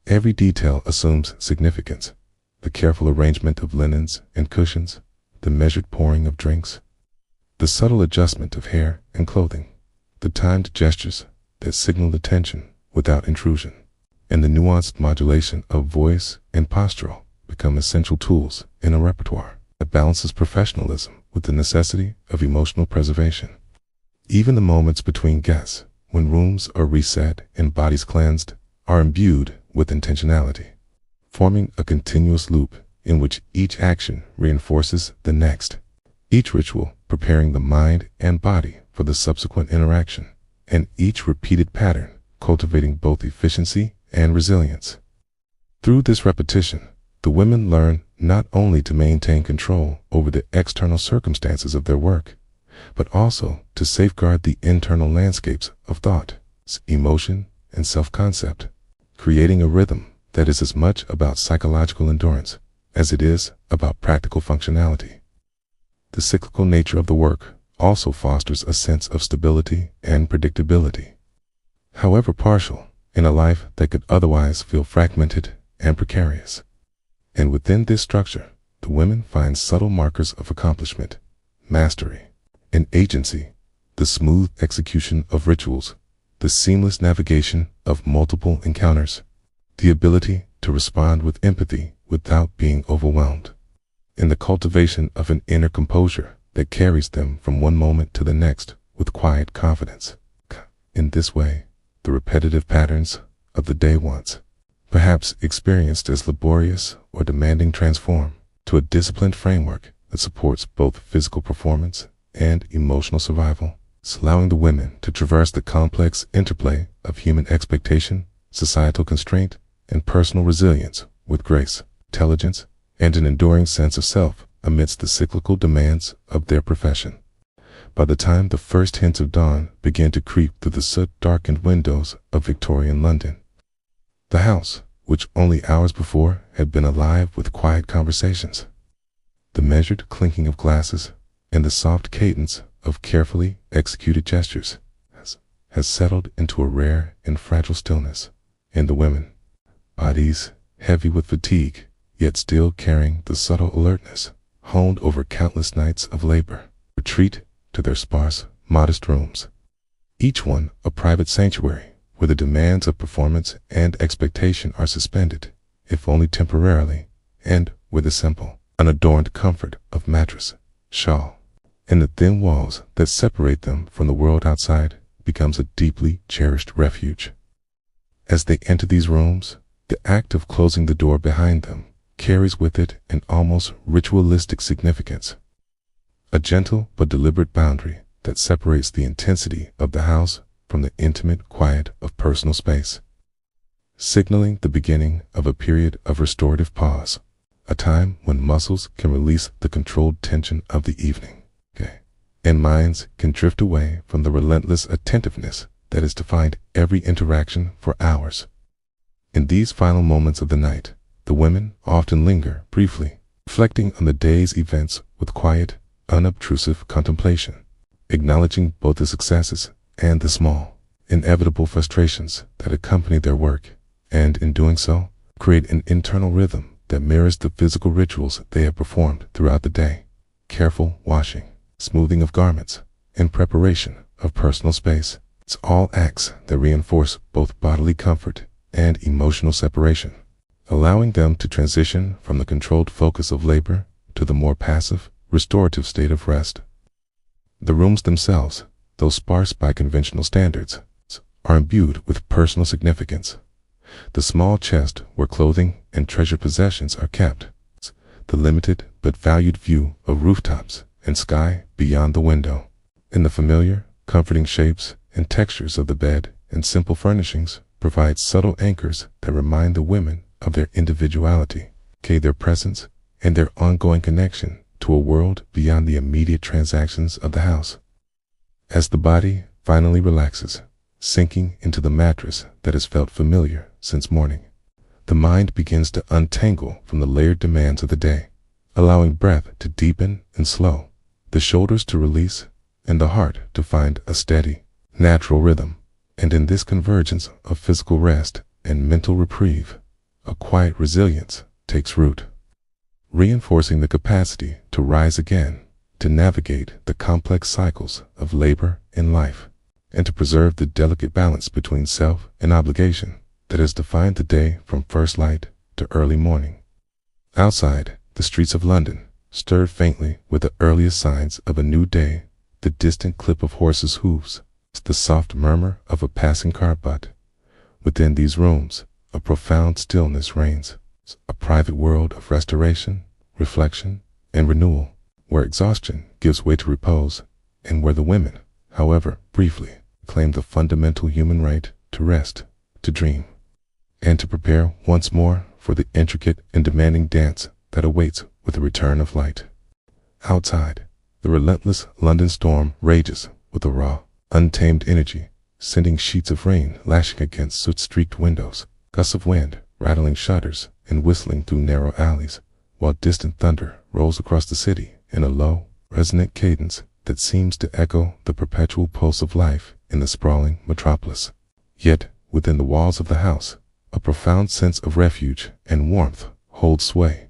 every detail assumes significance: the careful arrangement of linens and cushions, the measured pouring of drinks, the subtle adjustment of hair and clothing, the timed gestures that signal attention without intrusion, and the nuanced modulation of voice and postural become essential tools in a repertoire that balances professionalism with the necessity of emotional preservation. Even the moments between guests, when rooms are reset and bodies cleansed, are imbued with intentionality, forming a continuous loop in which each action reinforces the next, each ritual preparing the mind and body for the subsequent interaction, and each repeated pattern cultivating both efficiency and resilience. Through this repetition, The women learn not only to maintain control over the external circumstances of their work, but also to safeguard the internal landscapes of thought, emotion, and self-concept, creating a rhythm that is as much about psychological endurance as it is about practical functionality. The cyclical nature of the work also fosters a sense of stability and predictability, however partial, in a life that could otherwise feel fragmented and precarious. And within this structure, the women find subtle markers of accomplishment, mastery, and agency, the smooth execution of rituals, the seamless navigation of multiple encounters, the ability to respond with empathy without being overwhelmed, and the cultivation of an inner composure that carries them from one moment to the next with quiet confidence. In this way, the repetitive patterns of the day once, perhaps experienced as laborious or demanding, transform to a disciplined framework that supports both physical performance and emotional survival, allowing the women to traverse the complex interplay of human expectation, societal constraint, and personal resilience with grace, intelligence, and an enduring sense of self amidst the cyclical demands of their profession. By the time the first hints of dawn began to creep through the soot-darkened windows of Victorian London, the house, which only hours before had been alive with quiet conversations, the measured clinking of glasses, and the soft cadence of carefully executed gestures, has settled into a rare and fragile stillness, and the women, bodies heavy with fatigue, yet still carrying the subtle alertness honed over countless nights of labor, retreat to their sparse, modest rooms, each one a private sanctuary where the demands of performance and expectation are suspended, if only temporarily, and where the simple, unadorned comfort of mattress, shawl, and the thin walls that separate them from the world outside becomes a deeply cherished refuge. As they enter these rooms, the act of closing the door behind them carries with it an almost ritualistic significance, a gentle but deliberate boundary that separates the intensity of the house from the intimate quiet of personal space, signaling the beginning of a period of restorative pause, a time when muscles can release the controlled tension of the evening, and minds can drift away from the relentless attentiveness that has defined every interaction for hours. In these final moments of the night, the women often linger briefly, reflecting on the day's events with quiet, unobtrusive contemplation, acknowledging both the successes and the small, inevitable frustrations that accompany their work, and in doing so, create an internal rhythm that mirrors the physical rituals they have performed throughout the day: careful washing, smoothing of garments, and preparation of personal space. It's all acts that reinforce both bodily comfort and emotional separation, allowing them to transition from the controlled focus of labor to the more passive, restorative state of rest. The rooms themselves, though sparse by conventional standards, are imbued with personal significance. The small chest where clothing and treasured possessions are kept, the limited but valued view of rooftops and sky beyond the window, and the familiar, comforting shapes and textures of the bed and simple furnishings provide subtle anchors that remind the women of their individuality, their presence, and their ongoing connection to a world beyond the immediate transactions of the house. As the body finally relaxes, sinking into the mattress that has felt familiar since morning, the mind begins to untangle from the layered demands of the day, allowing breath to deepen and slow, the shoulders to release, and the heart to find a steady, natural rhythm. And in this convergence of physical rest and mental reprieve, a quiet resilience takes root, reinforcing the capacity to rise again, to navigate the complex cycles of labor and life, and to preserve the delicate balance between self and obligation that has defined the day from first light to early morning. Outside, the streets of London, stirred faintly with the earliest signs of a new day, the distant clip of horses' hooves, the soft murmur of a passing car. But within these rooms, a profound stillness reigns, a private world of restoration, reflection, and renewal, where exhaustion gives way to repose, and where the women, however briefly, claim the fundamental human right to rest, to dream, and to prepare once more for the intricate and demanding dance that awaits with the return of light. Outside, the relentless London storm rages with a raw, untamed energy, sending sheets of rain lashing against soot-streaked windows, gusts of wind rattling shutters and whistling through narrow alleys, while distant thunder rolls across the city in a low, resonant cadence that seems to echo the perpetual pulse of life in the sprawling metropolis. Yet, within the walls of the house, a profound sense of refuge and warmth holds sway,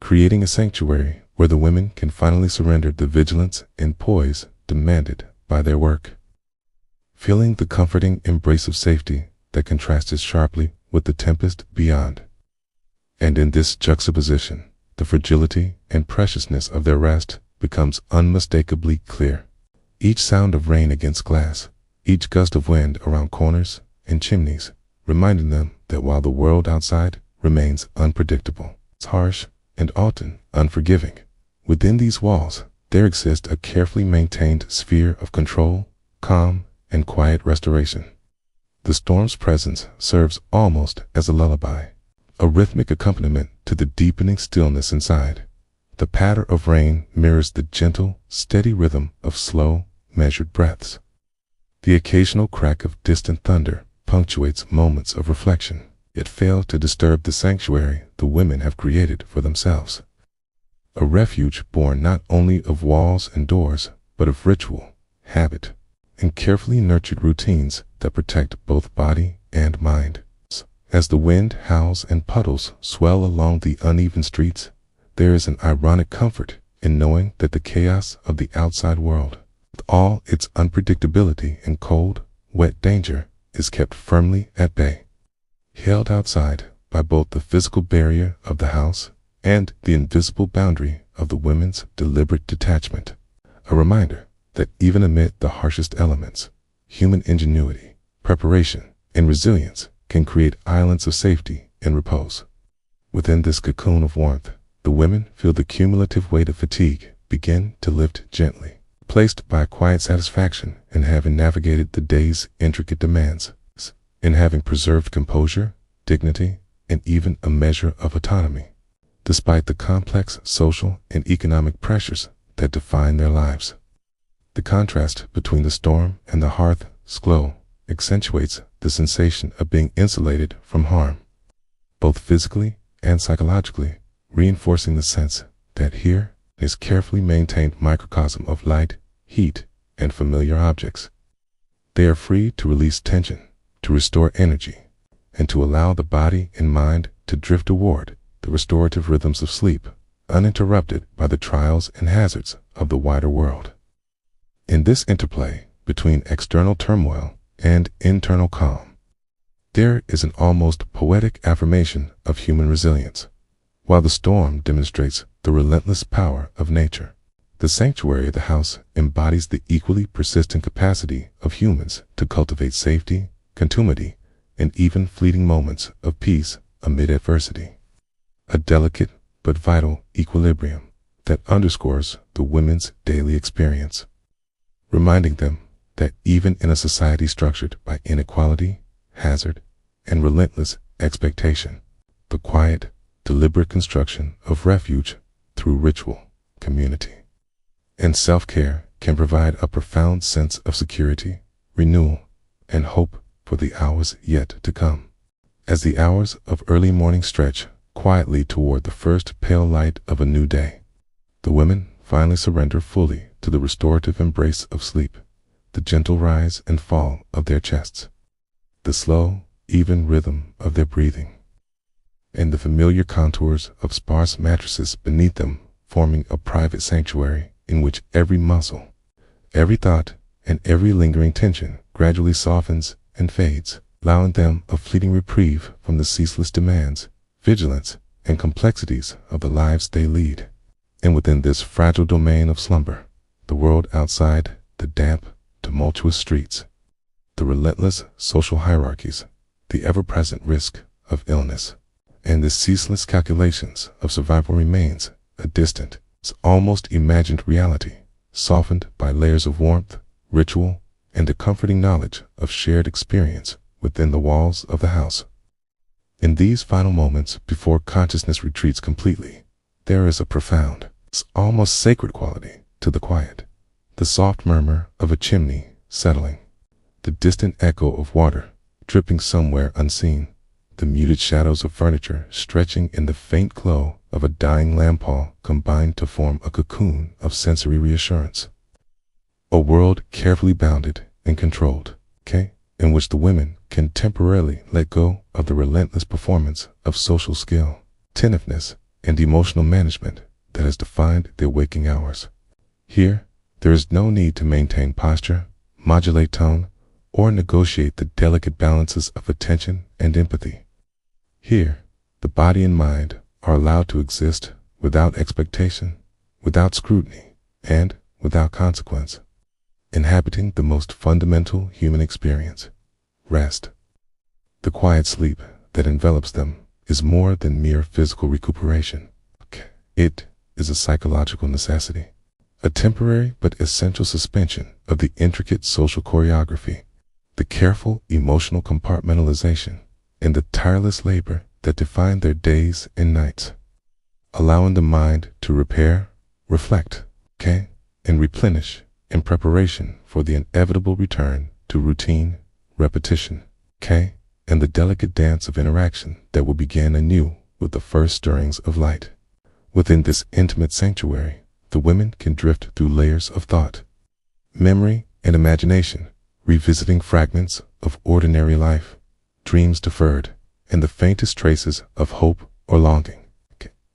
creating a sanctuary where the women can finally surrender the vigilance and poise demanded by their work. Feeling the comforting embrace of safety that contrasted sharply with the tempest beyond. And in this juxtaposition, the fragility and preciousness of their rest becomes unmistakably clear. Each sound of rain against glass, each gust of wind around corners and chimneys, reminding them that while the world outside remains unpredictable, harsh, and often unforgiving, within these walls there exists a carefully maintained sphere of control, calm, and quiet restoration. The storm's presence serves almost as a lullaby, a rhythmic accompaniment to the deepening stillness inside. The patter of rain mirrors the gentle, steady rhythm of slow, measured breaths. The occasional crack of distant thunder punctuates moments of reflection, yet fail to disturb the sanctuary the women have created for themselves. A refuge born not only of walls and doors, but of ritual, habit, and carefully nurtured routines that protect both body and mind. As the wind howls and puddles swell along the uneven streets, there is an ironic comfort in knowing that the chaos of the outside world, with all its unpredictability and cold, wet danger, is kept firmly at bay, held outside by both the physical barrier of the house and the invisible boundary of the women's deliberate detachment. A reminder that even amid the harshest elements, human ingenuity, preparation, and resilience can create islands of safety and repose. Within this cocoon of warmth, the women feel the cumulative weight of fatigue begin to lift gently, placed by a quiet satisfaction in having navigated the day's intricate demands, in having preserved composure, dignity, and even a measure of autonomy, despite the complex social and economic pressures that define their lives. The contrast between the storm and the hearth's glow accentuates the sensation of being insulated from harm, both physically and psychologically, reinforcing the sense that here is carefully maintained microcosm of light, heat, and familiar objects. They are free to release tension, to restore energy, and to allow the body and mind to drift toward the restorative rhythms of sleep, uninterrupted by the trials and hazards of the wider world. In this interplay between external turmoil and internal calm, there is an almost poetic affirmation of human resilience. While the storm demonstrates the relentless power of nature, the sanctuary of the house embodies the equally persistent capacity of humans to cultivate safety, continuity, and even fleeting moments of peace amid adversity. A delicate but vital equilibrium that underscores the women's daily experience, reminding them that even in a society structured by inequality, hazard, and relentless expectation, the quiet, deliberate construction of refuge through ritual, community, and self-care can provide a profound sense of security, renewal, and hope for the hours yet to come. As the hours of early morning stretch quietly toward the first pale light of a new day, the women finally surrender fully to the restorative embrace of sleep, the gentle rise and fall of their chests, the slow, even rhythm of their breathing, and the familiar contours of sparse mattresses beneath them, forming a private sanctuary in which every muscle, every thought, and every lingering tension gradually softens and fades, allowing them a fleeting reprieve from the ceaseless demands, vigilance, and complexities of the lives they lead. And within this fragile domain of slumber, the world outside, the damp, tumultuous streets, the relentless social hierarchies, the ever-present risk of illness, and the ceaseless calculations of survival remains a distant, almost imagined reality, softened by layers of warmth, ritual, and the comforting knowledge of shared experience within the walls of the house. In these final moments before consciousness retreats completely, there is a profound, almost sacred quality to the quiet. The soft murmur of a chimney settling, the distant echo of water dripping somewhere unseen, the muted shadows of furniture stretching in the faint glow of a dying lamp all combine to form a cocoon of sensory reassurance. A world carefully bounded and controlled, in which the women can temporarily let go of the relentless performance of social skill, attentiveness, and emotional management that has defined their waking hours. Here, there is no need to maintain posture, modulate tone, or negotiate the delicate balances of attention and empathy. Here, the body and mind are allowed to exist without expectation, without scrutiny, and without consequence, inhabiting the most fundamental human experience, rest. The quiet sleep that envelops them is more than mere physical recuperation. It is a psychological necessity, a temporary but essential suspension of the intricate social choreography, the careful emotional compartmentalization, and the tireless labor that define their days and nights, allowing the mind to repair, reflect, and replenish in preparation for the inevitable return to routine, repetition, and the delicate dance of interaction that will begin anew with the first stirrings of light. Within this intimate sanctuary, the women can drift through layers of thought, memory, and imagination, revisiting fragments of ordinary life, dreams deferred, and the faintest traces of hope or longing.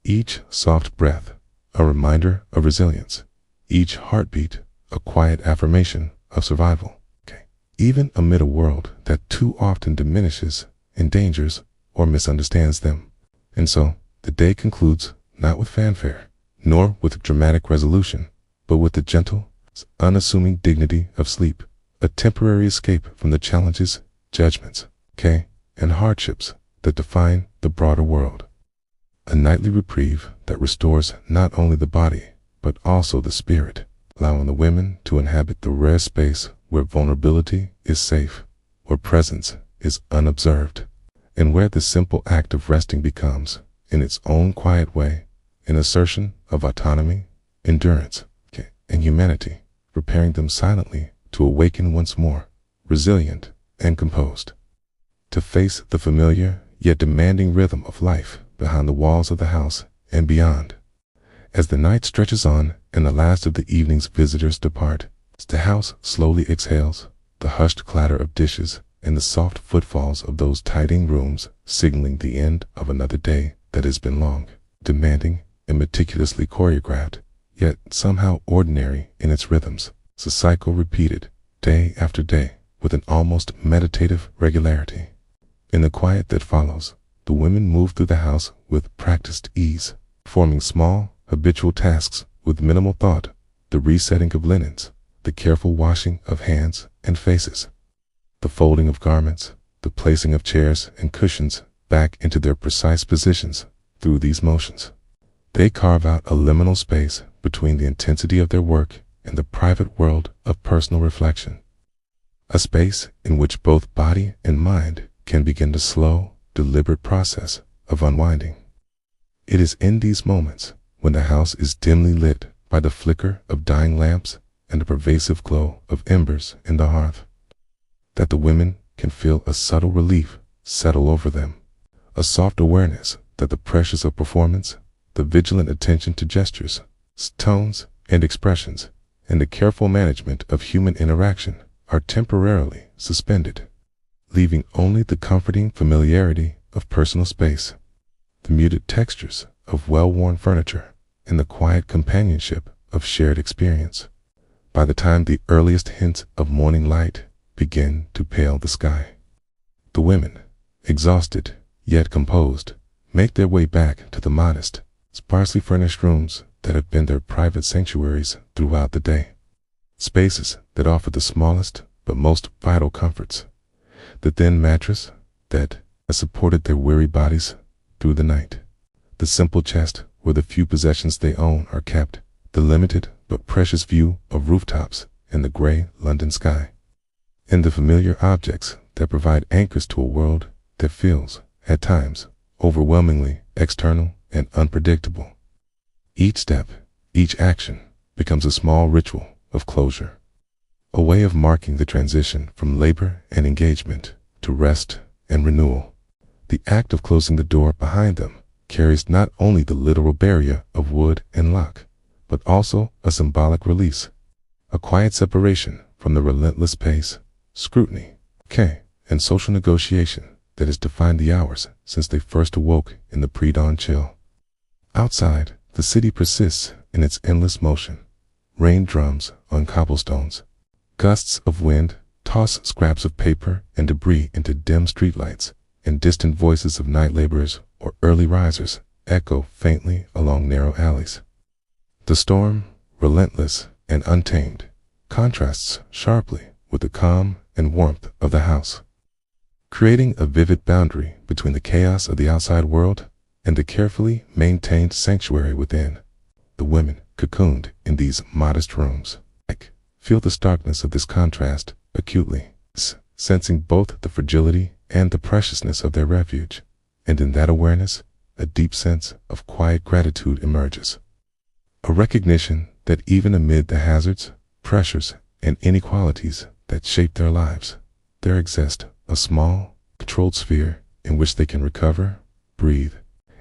Each soft breath, a reminder of resilience. Each heartbeat, a quiet affirmation of survival. Even amid a world that too often diminishes, endangers, or misunderstands them. And so, the day concludes not with fanfare, nor with dramatic resolution, but with the gentle, unassuming dignity of sleep, a temporary escape from the challenges, judgments, and hardships that define the broader world. A nightly reprieve that restores not only the body, but also the spirit, allowing the women to inhabit the rare space where vulnerability is safe, where presence is unobserved, and where the simple act of resting becomes, in its own quiet way, an assertion of autonomy, endurance, and humanity, preparing them silently to awaken once more, resilient and composed, to face the familiar yet demanding rhythm of life behind the walls of the house and beyond. As the night stretches on and the last of the evening's visitors depart, the house slowly exhales, the hushed clatter of dishes and the soft footfalls of those tidying rooms signaling the end of another day that has been long, demanding, and meticulously choreographed, yet somehow ordinary in its rhythms. It's a cycle repeated, day after day, with an almost meditative regularity. In the quiet that follows, the women move through the house with practiced ease, performing small, habitual tasks with minimal thought, the resetting of linens, the careful washing of hands and faces, the folding of garments, the placing of chairs and cushions back into their precise positions. Through these motions, they carve out a liminal space between the intensity of their work and the private world of personal reflection, a space in which both body and mind can begin the slow, deliberate process of unwinding. It is in these moments, when the house is dimly lit by the flicker of dying lamps and the pervasive glow of embers in the hearth, that the women can feel a subtle relief settle over them, a soft awareness that the pressures of performance, the vigilant attention to gestures, tones, and expressions, and the careful management of human interaction are temporarily suspended, leaving only the comforting familiarity of personal space, the muted textures of well-worn furniture, and the quiet companionship of shared experience. By the time the earliest hints of morning light begin to pale the sky, the women, exhausted yet composed, make their way back to the modest, sparsely furnished rooms that have been their private sanctuaries throughout the day. Spaces that offer the smallest but most vital comforts, the thin mattress that has supported their weary bodies through the night, the simple chest where the few possessions they own are kept, the limited but precious view of rooftops and the gray London sky, and the familiar objects that provide anchors to a world that feels at times, overwhelmingly external and unpredictable. Each step, each action, becomes a small ritual of closure, a way of marking the transition from labor and engagement to rest and renewal. The act of closing the door behind them carries not only the literal barrier of wood and lock, but also a symbolic release, a quiet separation from the relentless pace, scrutiny, and social negotiation that has defined the hours since they first awoke in the pre-dawn chill. Outside, the city persists in its endless motion. Rain drums on cobblestones. Gusts of wind toss scraps of paper and debris into dim streetlights, and distant voices of night laborers or early risers echo faintly along narrow alleys. The storm, relentless and untamed, contrasts sharply with the calm and warmth of the house, creating a vivid boundary between the chaos of the outside world and the carefully maintained sanctuary within. The women cocooned in these modest rooms feel the starkness of this contrast acutely, sensing both the fragility and the preciousness of their refuge, and in that awareness, a deep sense of quiet gratitude emerges. A recognition that even amid the hazards, pressures, and inequalities that shape their lives, there exists a small, controlled sphere in which they can recover, breathe,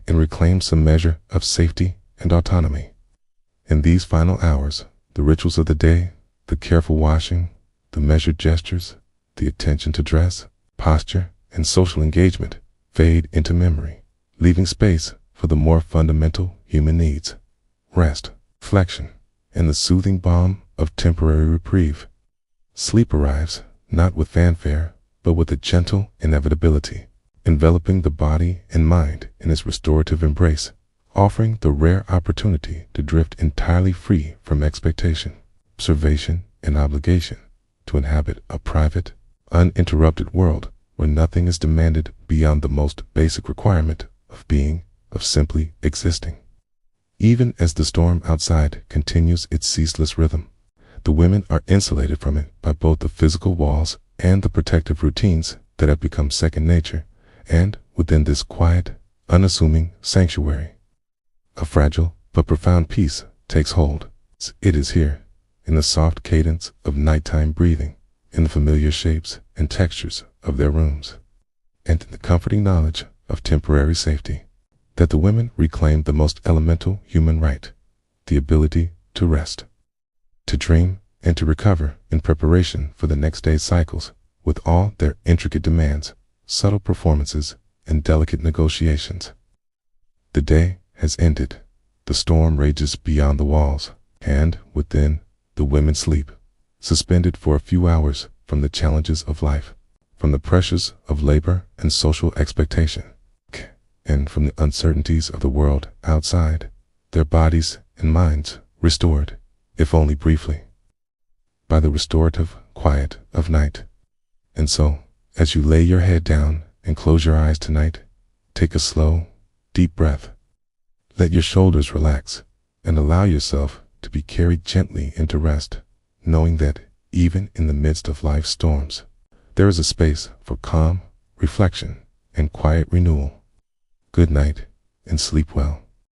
and reclaim some measure of safety and autonomy. In these final hours, the rituals of the day, the careful washing, the measured gestures, the attention to dress, posture, and social engagement fade into memory, leaving space for the more fundamental human needs: rest, reflection, and the soothing balm of temporary reprieve. Sleep arrives, not with fanfare, but with a gentle inevitability, enveloping the body and mind in its restorative embrace, offering the rare opportunity to drift entirely free from expectation, observation, and obligation, to inhabit a private, uninterrupted world where nothing is demanded beyond the most basic requirement of being, of simply existing. Even as the storm outside continues its ceaseless rhythm, the women are insulated from it by both the physical walls and the protective routines that have become second nature, and within this quiet, unassuming sanctuary, a fragile but profound peace takes hold. It is here, in the soft cadence of nighttime breathing, in the familiar shapes and textures of their rooms, and in the comforting knowledge of temporary safety, that the women reclaim the most elemental human right, the ability to rest, to dream, and to recover in preparation for the next day's cycles, with all their intricate demands, subtle performances, and delicate negotiations. The day has ended. The storm rages beyond the walls, and within, the women sleep, suspended for a few hours from the challenges of life, from the pressures of labor and social expectation, and from the uncertainties of the world outside, their bodies and minds restored, if only briefly, by the restorative quiet of night. And so, as you lay your head down and close your eyes tonight, take a slow, deep breath. Let your shoulders relax and allow yourself to be carried gently into rest, knowing that even in the midst of life's storms, there is a space for calm, reflection, and quiet renewal. Good night, and sleep well.